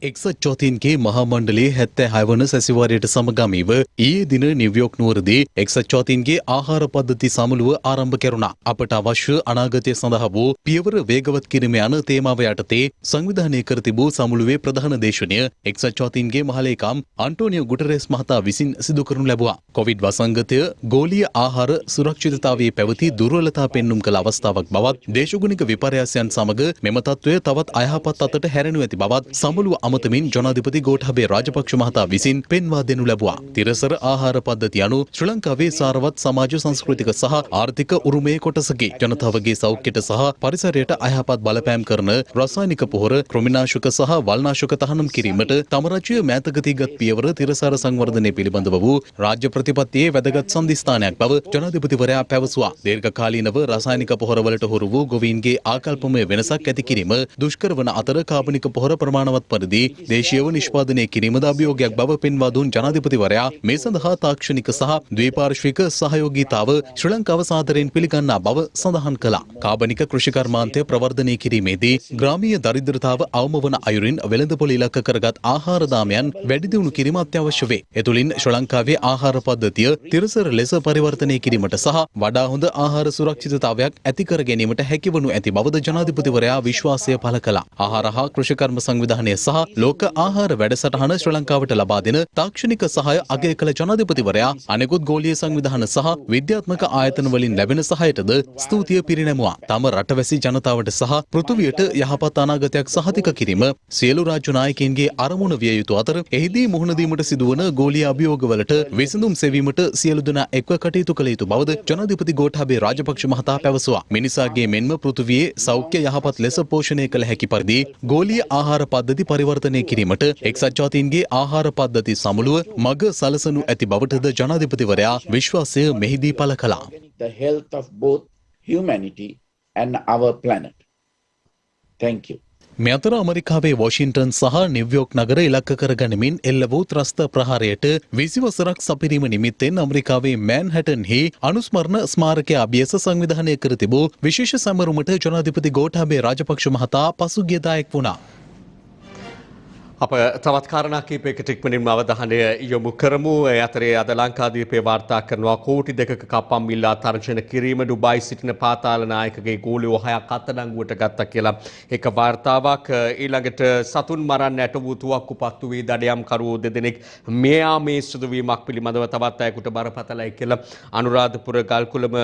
එක්සත් ජාතීන්ගේ මහා මණ්ඩලයේ 76 වන සැසිවාරයට සමගාමීව ඊයේ දින නිව්යෝක් නුවරදී එක්සත් ජාතීන්ගේ ආහාර පද්ධති සමුළුව ආරම්භ කෙරුණා. අපට අවශ්‍ය අනාගතය සඳහා වූ පියවර වේගවත් කිරීම යන තේමාව යටතේ සංවිධානය කර තිබූ සමුළුවේ ප්‍රධාන දේශනය එක්සත් ජාතීන්ගේ මහලේකම් අන්ටෝනියෝ ගුටරෙස් මහතා විසින් සිදු කරනු ලැබුවා. කොවිඩ් වසංගතය ගෝලීය ආහාර සුරක්ෂිතතාවයේ පැවති දුර්වලතා පෙන්눔 කළ අවස්ථාවක් බවත් දේශගුණික විපර්යාසයන් සමග මෙම තත්ත්වය තවත් අයහපත් අතට හැරෙනු ඇති බවත් සමුළුව අමතමින් ජනාධිපති ගෝඨාභය රාජපක්ෂ මහතා විසින් පෙන්වා දෙනු ලැබුවා. තිරසර ආහාර පද්ධතිය අනුව ශ්‍රී ලංකාවේ සාරවත් සමාජ සංස්කෘතික සහ ආර්ථික උරුමයේ කොටසකි. ජනතාවගේ සෞඛ්‍යයට සහ පරිසරයට අයහපත් බලපෑම් කරන රසායනික පොහොර, කෘමිනාශක සහ වල්නාශක තහනම් කිරීමට තම රජය මෑතකදීගත් පියවර තිරසාර සංවර්ධනය පිළිබඳව වූ රාජ්‍ය ප්‍රතිපත්තියේ වැදගත් සන්ධිස්ථානයක් බව ජනාධිපතිවරයා පැවසුවා. දීර්ඝකාලීනව රසායනික පොහොරවලට හුරු වූ ගොවීන්ගේ ආකල්පමය වෙනසක් ඇති කිරීම දුෂ්කර වන අතර කාබනික පොහොර ප්‍රමාණවත් පරිදි දේශීයව නිෂ්පාදනය කිරීමද අභියෝගයක් බව පෙන්වා දුන් ජනාධිපතිවරයා මේ සඳහා තාක්ෂණික සහ ද්විපාර්ශ්වික සහයෝගීතාව ශ්‍රී ලංකාව සාදරයෙන් පිළිගන්නා බව සඳහන් කළා. කාබනික කෘෂි කර්මාන්තය ප්‍රවර්ධනය කිරීමේදී ග්‍රාමීය දරිද්‍රතාව අවම වන අයුරින් වෙළඳපොළ ඉලක්ක කරගත් ආහාර දාමයන් වැඩි දියුණු කිරීම අත්‍යවශ්‍ය වේ. එතුළින් ශ්‍රී ලංකාවේ ආහාර පද්ධතිය තිරසර ලෙස පරිවර්තනය කිරීමට සහ වඩා හොඳ ආහාර සුරක්ෂිතතාවයක් ඇති කර ගැනීමට හැකිවනු ඇති බවද ජනාධිපතිවරයා විශ්වාසය පළ කළා. ආහාර හා කෘෂිකර්ම සංවිධානය සහ ලෝක ආහාර වැඩසටහන ශ්‍රී ලංකාවට ලබා දෙන තාක්ෂණික සහාය අගය කළ ජනාධිපතිවරයා අනෙකුත් ගෝලීය සංවිධාන සහ විද්‍යාත්මක ආයතන වලින් ලැබෙන සහායටද ස්තුතිය පිරිනැමුවා. තම රටවැසි ජනතාවට සහ පෘථුවියට යහපත් අනාගතයක් සහතික කිරීම සියලු රාජ්‍ය නායකයින්ගේ අරමුණ විය යුතු අතර එහිදී මුහුණ දීමට සිදුවන ගෝලීය අභියෝගවලට විසඳුම් සෙවීමට සියලු දෙනා එක්ව කටයුතු කළ යුතු බවද ජනාධිපති ගෝඨාභය රාජපක්ෂ මහතා පැවසුවා. මිනිසාගේ මෙන්ම පෘථුවියේ සෞඛ්‍ය යහපත් ලෙස පෝෂණය කළ හැකි පරිදි ගෝලීය ආහාර පද්ධති පරිවර්තනය කිරීමට එක්සත් ජාතීන්ගේ ආහාර පද්ධති සමුළුව මග සලසනු ඇති බවටද ජනාධිපතිවරයා විශ්වාසය මෙහිදී පළ කළා. The health of both humanity and our planet. Thank you. මේ අතර ඇමරිකාවේ වොෂින්ටන් සහ නිව්යෝක් නගර ඉලක්ක කරගනිමින් එල්ල වූ ත්‍රස්ත ප්‍රහාරයට 20 වසරක් සපිරීම නිමිත්තෙන් ඇමරිකාවේ මෑන්හැටන්හි අනුස්මරණ ස්මාරකය අභියස සංවිධානය කර තිබූ විශේෂ සමරුමට ජනාධිපති ගෝඨාභය රාජපක්ෂ මහතා පසුගියදායක වුණා. අප තවත් කාරණා කිහිපයකට ඉක්මනින්ම අවධානය යොමු කරමු. ඒ අතරේ අද ලංකාදීපේ වාර්තා කරනවා කෝටි 2ක කප්පම් මිල්ලා තර්ජන කිරීම ඩුබායි සිටින පාතාල නායකගේ ගෝලියෝ 6ක් අත්අඩංගුවට ගත්තා කියලා එක වාර්තාවක්. ඊළඟට සතුන් මරන්න ඇට වූ තුවක්කුපත්තු වී දඩයම්කරුවෝ දෙදෙනෙක් මේ සිදුවීමක් පිළිබඳව තවත් අයෙකුට බරපතලයි කියලා අනුරාධපුර ගල්කුළම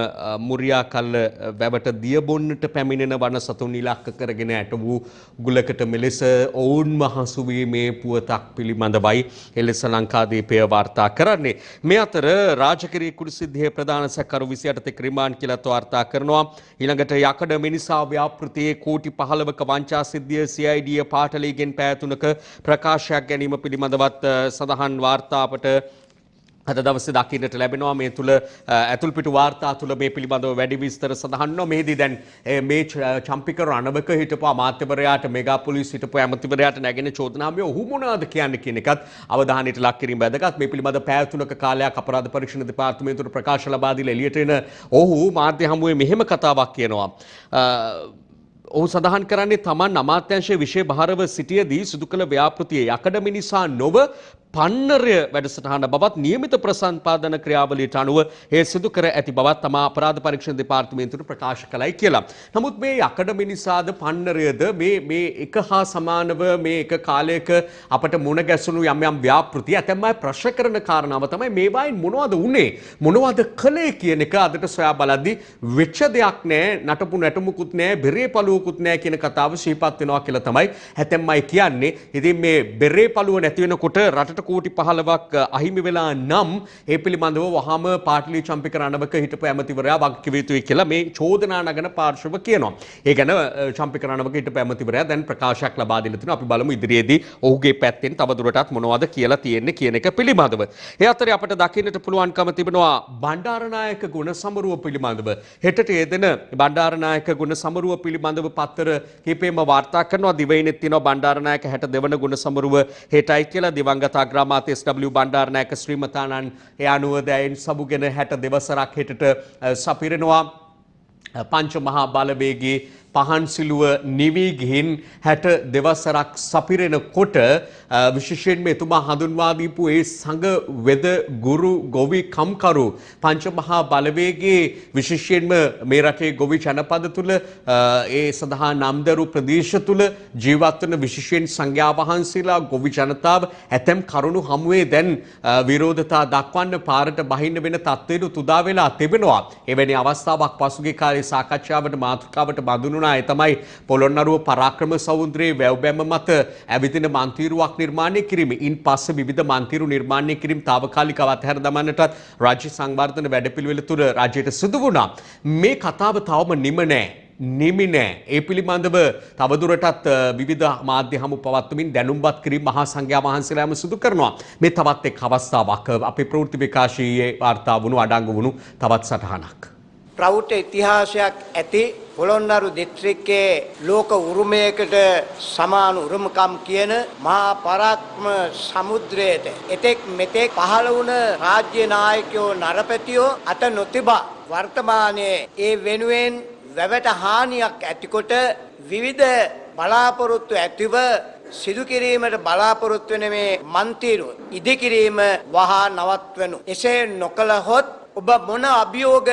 මුරියාකල්ල වැවට දිය බොන්නට පැමිණෙන වන සතුන් ඉලක්ක කරගෙන ඇට වූ ගුලකට මෙලෙස ඔවුන්ම හසු වී මේ පුවතක් පිළිබඳවයි එලෙස ලංකාදීපය වාර්තා කරන්නේ. මේ අතර රාජකිරී කුරුසිද්ධියේ ප්‍රධාන සැකකරු 28 තෙක් රිමාන්ඩ් කියලාත් වාර්තා කරනවා. ඊළඟට යකඩ මිනිසා ව්‍යාපෘතියේ කෝටි 15ක වංචා සිද්ධිය CID පාටලීගෙන් පැය 3ක ප්‍රකාශයක් ගැනීම පිළිබඳවත් සඳහන් වාර්තා අපට අද දවසේ දකින්නට ලැබෙනවා. මේ තුල ඇතුල්පිටු වාර්තා තුල මේ පිළිබඳව වැඩි විස්තර සඳහන් වෙනවා. මේදී දැන් මේ චම්පික රණවක හිටපු අමාත්‍යවරයාට මෙගා පොලිස් හිටපු ඇමතිවරයාට නැගෙන චෝදනාවේ ඔහු මොනවද කියන්නේ කියන එකත් අවධානයට ලක් කිරීම වැදගත්. මේ පිළිබඳ පැය 3ක කාලයක් අපරාධ පරීක්ෂණ දෙපාර්තමේන්තුවට ප්‍රකාශ ලබා දීලා එළියට එන ඔහු මාධ්‍ය හමුවේ මෙහෙම කතාවක් කියනවා. ඔහු සඳහන් කරන්නේ තමන් අමාත්‍යංශයේ විශේෂ භාරව සිටියේදී සිදු කළ ව්‍යාපෘතියේ යකඩ මිනිසා නොව පන්නරය වැඩසටහන බවත් නියමිත ප්‍රසම්පාදන ක්‍රියාවලියට අනුව ඒ සිදු කර ඇති බවත් තමා අපරාධ පරීක්ෂණ දෙපාර්තමේන්තුවට ප්‍රකාශ කළයි කියලා. නමුත් මේ යකඩ මිනිසාද පන්නරයද මේ එක හා සමානව මේ එක කාලයක අපට මුණ ගැසුණු යම් යම් ව්‍යාපෘති ඇතැම් අය ප්‍රශ්න කරන කාරණාව තමයි මේවායින් මොනවද උනේ මොනවද කළේ කියන එක අදට සොයා බලද්දී වෙච්ච දෙයක් නෑ, නටපු නැටුමුකුත් නෑ, බෙරේ පළුවකුත් පළුවකුත් නැහැ කියන කතාව ශීපත් වෙනවා කියලා තමයි හැතැම්ම අය කියන්නේ. ඉතින් මේ බෙරේ පළුව නැති වෙනකොට රටට කෝටි 15ක් අහිමි වෙලා නම් ඒ පිළිබඳව වහාම පාටලි චම්පික රණවක හිටපු ඇමතිවරයා වගකිව යුතුයි කියලා මේ චෝදනා නගන පාර්ශව කියනවා. ඒ ගැන චම්පික රණවක හිටපු ඇමතිවරයා දැන් ප්‍රකාශයක් ලබා දීලා තිනවා. අපි බලමු ඉදිරියේදී ඔහුගේ පැත්තෙන් තවදුරටත් මොනවද කියලා තියෙන්නේ කියන එක පිළිබඳව. ඒ අතරේ අපිට දකින්නට පුළුවන්කම තිබෙනවා බණ්ඩාරනායක ගුණසමරුව පිළිබඳව. හෙටට යෙදෙන බණ්ඩාරනායක ගුණසමරුව පිළිබඳව පත්තර කිහිපෙම වාර්තා කරනවා. දිවයිනෙත් තියෙනවා බණ්ඩාරනායක 62 වන ගුණසමරුව හෙටයි කියලා. දිවංගත අග්‍රාමාත්‍ය SW බණ්ඩාරනායක ශ්‍රීමතානන් ඒ අනුව දැයින් සමුගෙන 62 වසරක් හෙටට සපිරෙනවා. පංච මහා බලවේගයේ පහන් සිලුව නිවී ගිහින් 62 වසරක් සපිරෙනකොට විශේෂයෙන්ම එතුමා හඳුන්වා දීපු ඒ සංඝ වෙද ගුරු ගොවි කම්කරු පංච මහා බලවේගයේ විශේෂයෙන්ම මේ රටේ ගොවි ජනපද තුල ඒ සඳහා නම්දරු ප්‍රදේශ තුල ජීවත් වන විශේෂයෙන් සංඝයා වහන්සේලා ගොවි ජනතාව ඇතැම් කරුණු හමුවේ දැන් විරෝධතා දක්වන්න පාරට බහින්න වෙන තත්ත්වයට උදා වෙලා තිබෙනවා. එවැනි අවස්ථාවක් පසුගිය කාලේ සාකච්ඡාවට මාතෘකාවට බඳුනු ඒ තමයි පොළොන්නරුව පරාක්‍රම සමුද්‍රයේ වැව්බැම මත ඇවිදින මන්තිරුවක් නිර්මාණය කිරීම. ඉන් පස්සේ විවිධ මන්තිරු නිර්මාණය කිරීම తాවකාලිකව අත්හැර දමන්නටත් රාජ්‍ය සංවර්ධන වැඩපිළිවෙල තුළ රාජ්‍යයට සිදු වුණා. මේ කතාව තවම නිම නැහැ. නිමි නෑ. ඒ පිළිබඳව තවදුරටත් විවිධ මාධ්‍ය හමු පවත්වමින් දැනුම්පත් කිරීම මහා සංඝයා වහන්සේලාම සිදු කරනවා. මේ තවත් එක් අවස්ථාවක් අපේ ප්‍රවෘත්ති විකාශයේ වාර්තා වුණු අඩංගු වුණු තවත් සටහනක්. ප්‍රෞಢ ඉතිහාසයක් ඇති පොළොන්නරු දිස්ත්‍රික්කයේ ලෝක උරුමයකට සමාන උරුමකම් කියන මහා පරාක්‍රම සමුද්‍රයට එතෙක් මෙතෙක් පහළ වුණ රාජ්‍ය නායකයෝ නරපතියෝ අත නොතිබා වර්තමානයේ ඒ වෙනුවෙන් වැවට හානියක් ඇතිකොට විවිධ බලාපොරොත්තු ඇතිව සිදු කිරීමට බලාපොරොත්තු වෙන මේ මන්තිරු ඉදිකිරීම වහා නවත්වනු. එසේ නොකළහොත් ඔබ මොන අභියෝග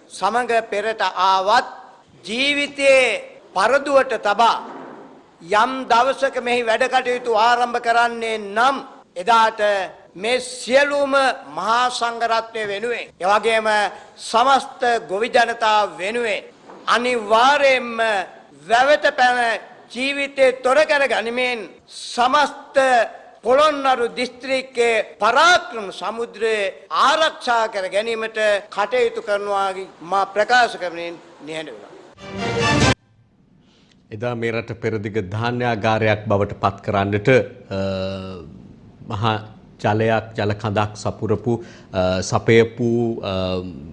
සමග පෙරට ආවත් ජීවිතයේ පරදුවට තබා යම් දවසක මෙහි වැඩ කටයුතු ආරම්භ කරන්නේ නම් එදාට මේ සියලුම මහා සංඝරත්නය වෙනුවෙන් එවැගේම සමස්ත ගොවි ජනතාව වෙනුවෙන් අනිවාර්යයෙන්ම වැවට පැන ජීවිතේ තොර කර ගනිමින් සමස්ත පොළොන්නරු දිස්ත්‍රික්කයේ පරාක්‍රම සමුද්‍රයේ ආරක්ෂා කර ගැනීමට කටයුතු කරනවා මා ප්‍රකාශ කරමින් නිහඬ වෙනවා. එදා මේ රට පෙරදිග ධාන්‍යාගාරයක් බවට පත් කරන්නට මහා ජලයක් ජල කඳක් සපුරපු සපයපු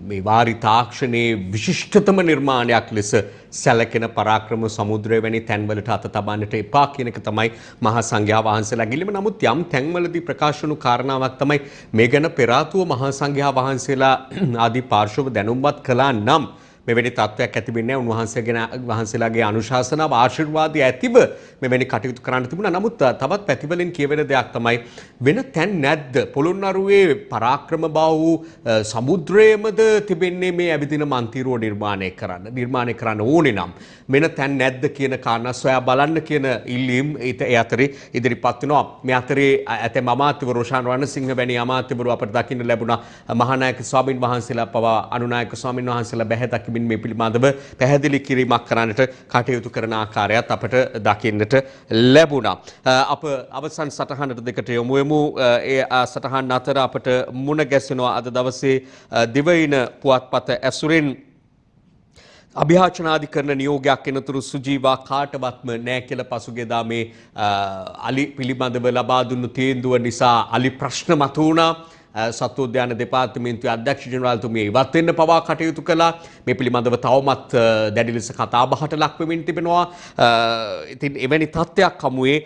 මේ වාරි තාක්ෂණයේ විශිෂ්ටතම නිර්මාණයක් ලෙස සැලකෙන පරාක්‍රම සමුද්‍රය වැනි තැන්වලට අත තබන්නට එපා කියන එක තමයි මහා සංඝයා වහන්සේලා ගිලිම. නමුත් යම් තැන්වලදී ප්‍රකාශ වුණු කාරණාවක් තමයි මේ ගැන පෙර ආතුව මහා සංඝයා වහන්සේලා ආදී පාර්ශව දැනුම්පත් කළා නම් මෙවැනි තත්ත්වයක් ඇති වෙන්නේ වහන්සේලාගේ අනුශාසනාව ආශිර්වාදය ඇතිව මෙවැනි කටයුතු කරන්න තිබුණා. නමුත් තවත් පැතිවලින් කියවෙන දෙයක් තමයි වෙන තැන් නැද්ද? පොළොන්නරුවේ පරාක්‍රම බාහු සමුද්‍රයේමද තිබෙන්නේ මේ ඇවිදින මන්තිරුව නිර්මාණය කරන්න ඕනේ නම් වෙන තැන් නැද්ද කියන කාරණා සොයා බලන්න කියන ඉල්ලීම් ඒ අතරේ ඉදිරිපත් වෙනවා. මේ අතරේ ඇතැම් අමාත්‍යවරු රෝෂාන් රණසිංහ වැනි අමාත්‍යවරු අපට දකින්න ලැබුණා. මහානායක ස්වාමින් වහන්සේලා පවා අනුනායක ස්වාමින් වහන්සේලා බැහැ මේ පිළිබඳව පැහැදිලි කිරීමක් කරන්නට කටයුතු කරන ආකාරයත් අපට දකින්නට ලැබුණා. අප අවසන් සටහනට දෙකට යොමු වෙමු. ඒ සටහන් අතර අපට මුණ ගැසෙනවා අද දවසේ දිවයින පුවත්පත ඇසුරින් අභියාචනාධිකරණ නියෝගයක් එනතුරු සුජීවා කාටවත්ම නෑ කියලා පසුගියදා මේ අලි පිළිබඳව ලබා දුන්නු තීන්දුව නිසා අලි ප්‍රශ්න මතුවුණා. සත්වෝද්‍යාන දෙපාර්තමේන්තුවේ අධ්‍යක්ෂ ජනරාල්තුමිය ඉවත් වෙන්න පවා කටයුතු කළා. මේ පිළිබඳව තවමත් දැඩි ලෙස කතාබහට ලක් වෙමින් තිබෙනවා. ඉතින් එවැනි තත්ත්වයක් හමුවේ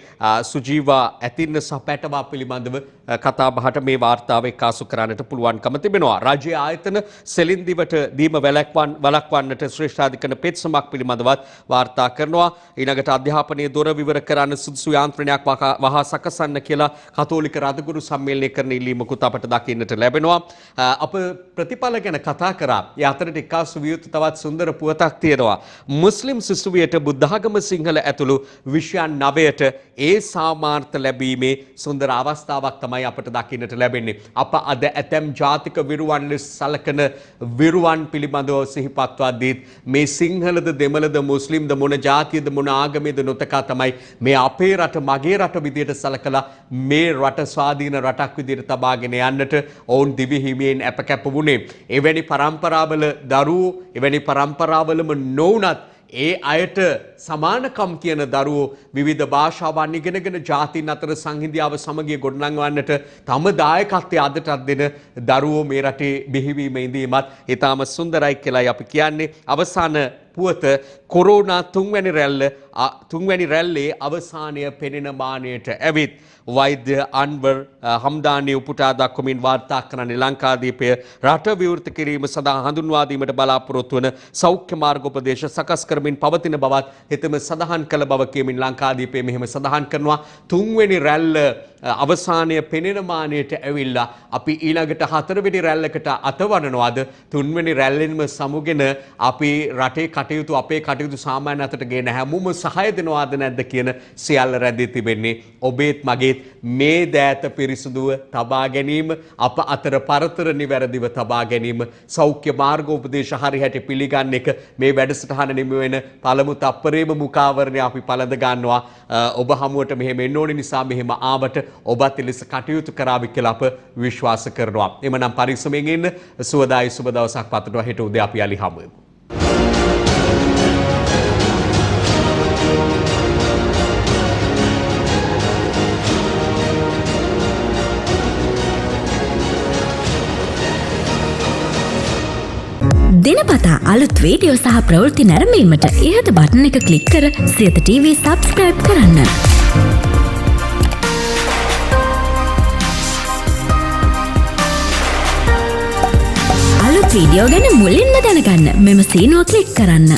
සුජීවා ඇතින්න සහ පැටවා පිළිබඳව කතාබහට මේ වාර්තාව එක්කාසු කරන්නට පුළුවන්කම තිබෙනවා. රාජ්‍ය ආයතන සෙලින්දිවට දීම වළක්වන්නට ශ්‍රේෂ්ඨාධිකරණ පෙත්සමක් පිළිබඳවත් වාර්තා කරනවා. ඊළඟට අධ්‍යාපනයේ දොර විවර කරන්න සුදුසු යාන්ත්‍රණයක් වහා සකසන්න කියලා කතෝලික රදගුරු සම්මේලනය කරන ඉල්ලීමකුත් අපට දකින්නට ලැබෙනවා. අප ප්‍රතිඵල ගැන කතා කරා. ඒ අතරට එක්කාසු විය යුතු තවත් සුන්දර පුවතක් තියෙනවා. මුස්ලිම් සිසුවියට බුද්ධාගම සිංහල ඇතුළු විෂයන් 9ට ඒ සාමාර්ථ ලැබීමේ සුන්දර අවස්ථාවක් තමයි අපට දකින්නට ලැබෙන්නේ. අප අද ඇතැම් ජාතික විරුවන් ලෙස සලකන විරුවන් පිළිබඳව සිහිපත් වද්දීත් මේ සිංහලද දෙමළද මුස්ලිම්ද මොන ජාතියද මොන ආගමේද නොතකා තමයි මේ අපේ රට මගේ රට විදියට සලකලා මේ රට ස්වාධීන රටක් විදියට තබාගෙන යන්නට ඔවුන් දිවි හිමියෙන් අපකැප වුණේ. එවැනි පරම්පරාවල දරුවෝ එවැනි පරම්පරාවලම නොවුනත් ඒ අයට සමානකම් කියන දරුවෝ විවිධ භාෂාවන් ඉගෙනගෙන ජාතීන් අතර සංහිඳියාව සමගිය ගොඩනංවන්නට තම දායකත්වය අදටත් දෙන දරුවෝ මේ රටේ බිහිවීම ඉඳීමත් ඉතාම සුන්දරයි කියලායි අපි කියන්නේ. අවසාන පුවත කොරෝනා තුන්වැනි රැල්ලේ අවසානය පෙනෙන මානයට ඇවිත් වෛද්‍ය අන්වර් හම්දානි උපුටා දක්වමින් වාර්තා කරන්නේ ලංකාදීපය රට විවෘත කිරීම සඳහා හඳුන්වා දීමට බලාපොරොත්තු වන සෞඛ්‍ය මාර්ගෝපදේශ සකස් කරමින් පවතින බවත් හෙතෙම සඳහන් කළ බව කියමින් ලංකාදීපය මෙහෙම සඳහන් කරනවා. තුන්වෙනි රැල්ල අවසානය පෙනෙන මානයට ඇවිල්ලා අපි ඊළඟට හතරවෙනි රැල්ලකට අතවනනවාද තුන්වෙනි රැල්ලෙන්ම සමුගෙන අපි රටේ කටයුතු අපේ කටයුතු සාමාන්‍ය අතට ගෙන හැමෝම සහාය දෙනවාද නැද්ද කියන සියල්ල රැඳී තිබෙන්නේ ඔබේත් මගේත් මේ දෑත පිරිසුදුව තබා ගැනීම අප අතර පරතර නිවැරදිව තබා ගැනීම සෞඛ්‍ය මාර්ගෝපදේශ හරියට පිළිගන්න එක මේ වැඩසටහන නිම වෙන පළමු තප්පරේම මුඛාවරණය අපි පළඳ ගන්නවා. ඔබ හමුවට මෙහෙම එන්න ඕනි නිසා මෙහෙම ආවට ඔබත් එලෙස කටයුතු කරාවි කියලා අප විශ්වාස කරනවා. එමනම් පරිස්සමෙන් ඉන්න. සුවදායි සුබ දවසක් පතනවා. හෙට උදේ අපි යලි හමුවෙමු. දිනපතා අලුත් වීඩියෝ සහ ප්‍රවෘත්ති නැරඹීමට ඉහත බටන් එක ක්ලික් කර සියත TV සබ්ස්ක්‍රයිබ් කරන්න. අලුත් වීඩියෝ ගැන මුලින්ම දැනගන්න මෙම සීනුව ක්ලික් කරන්න.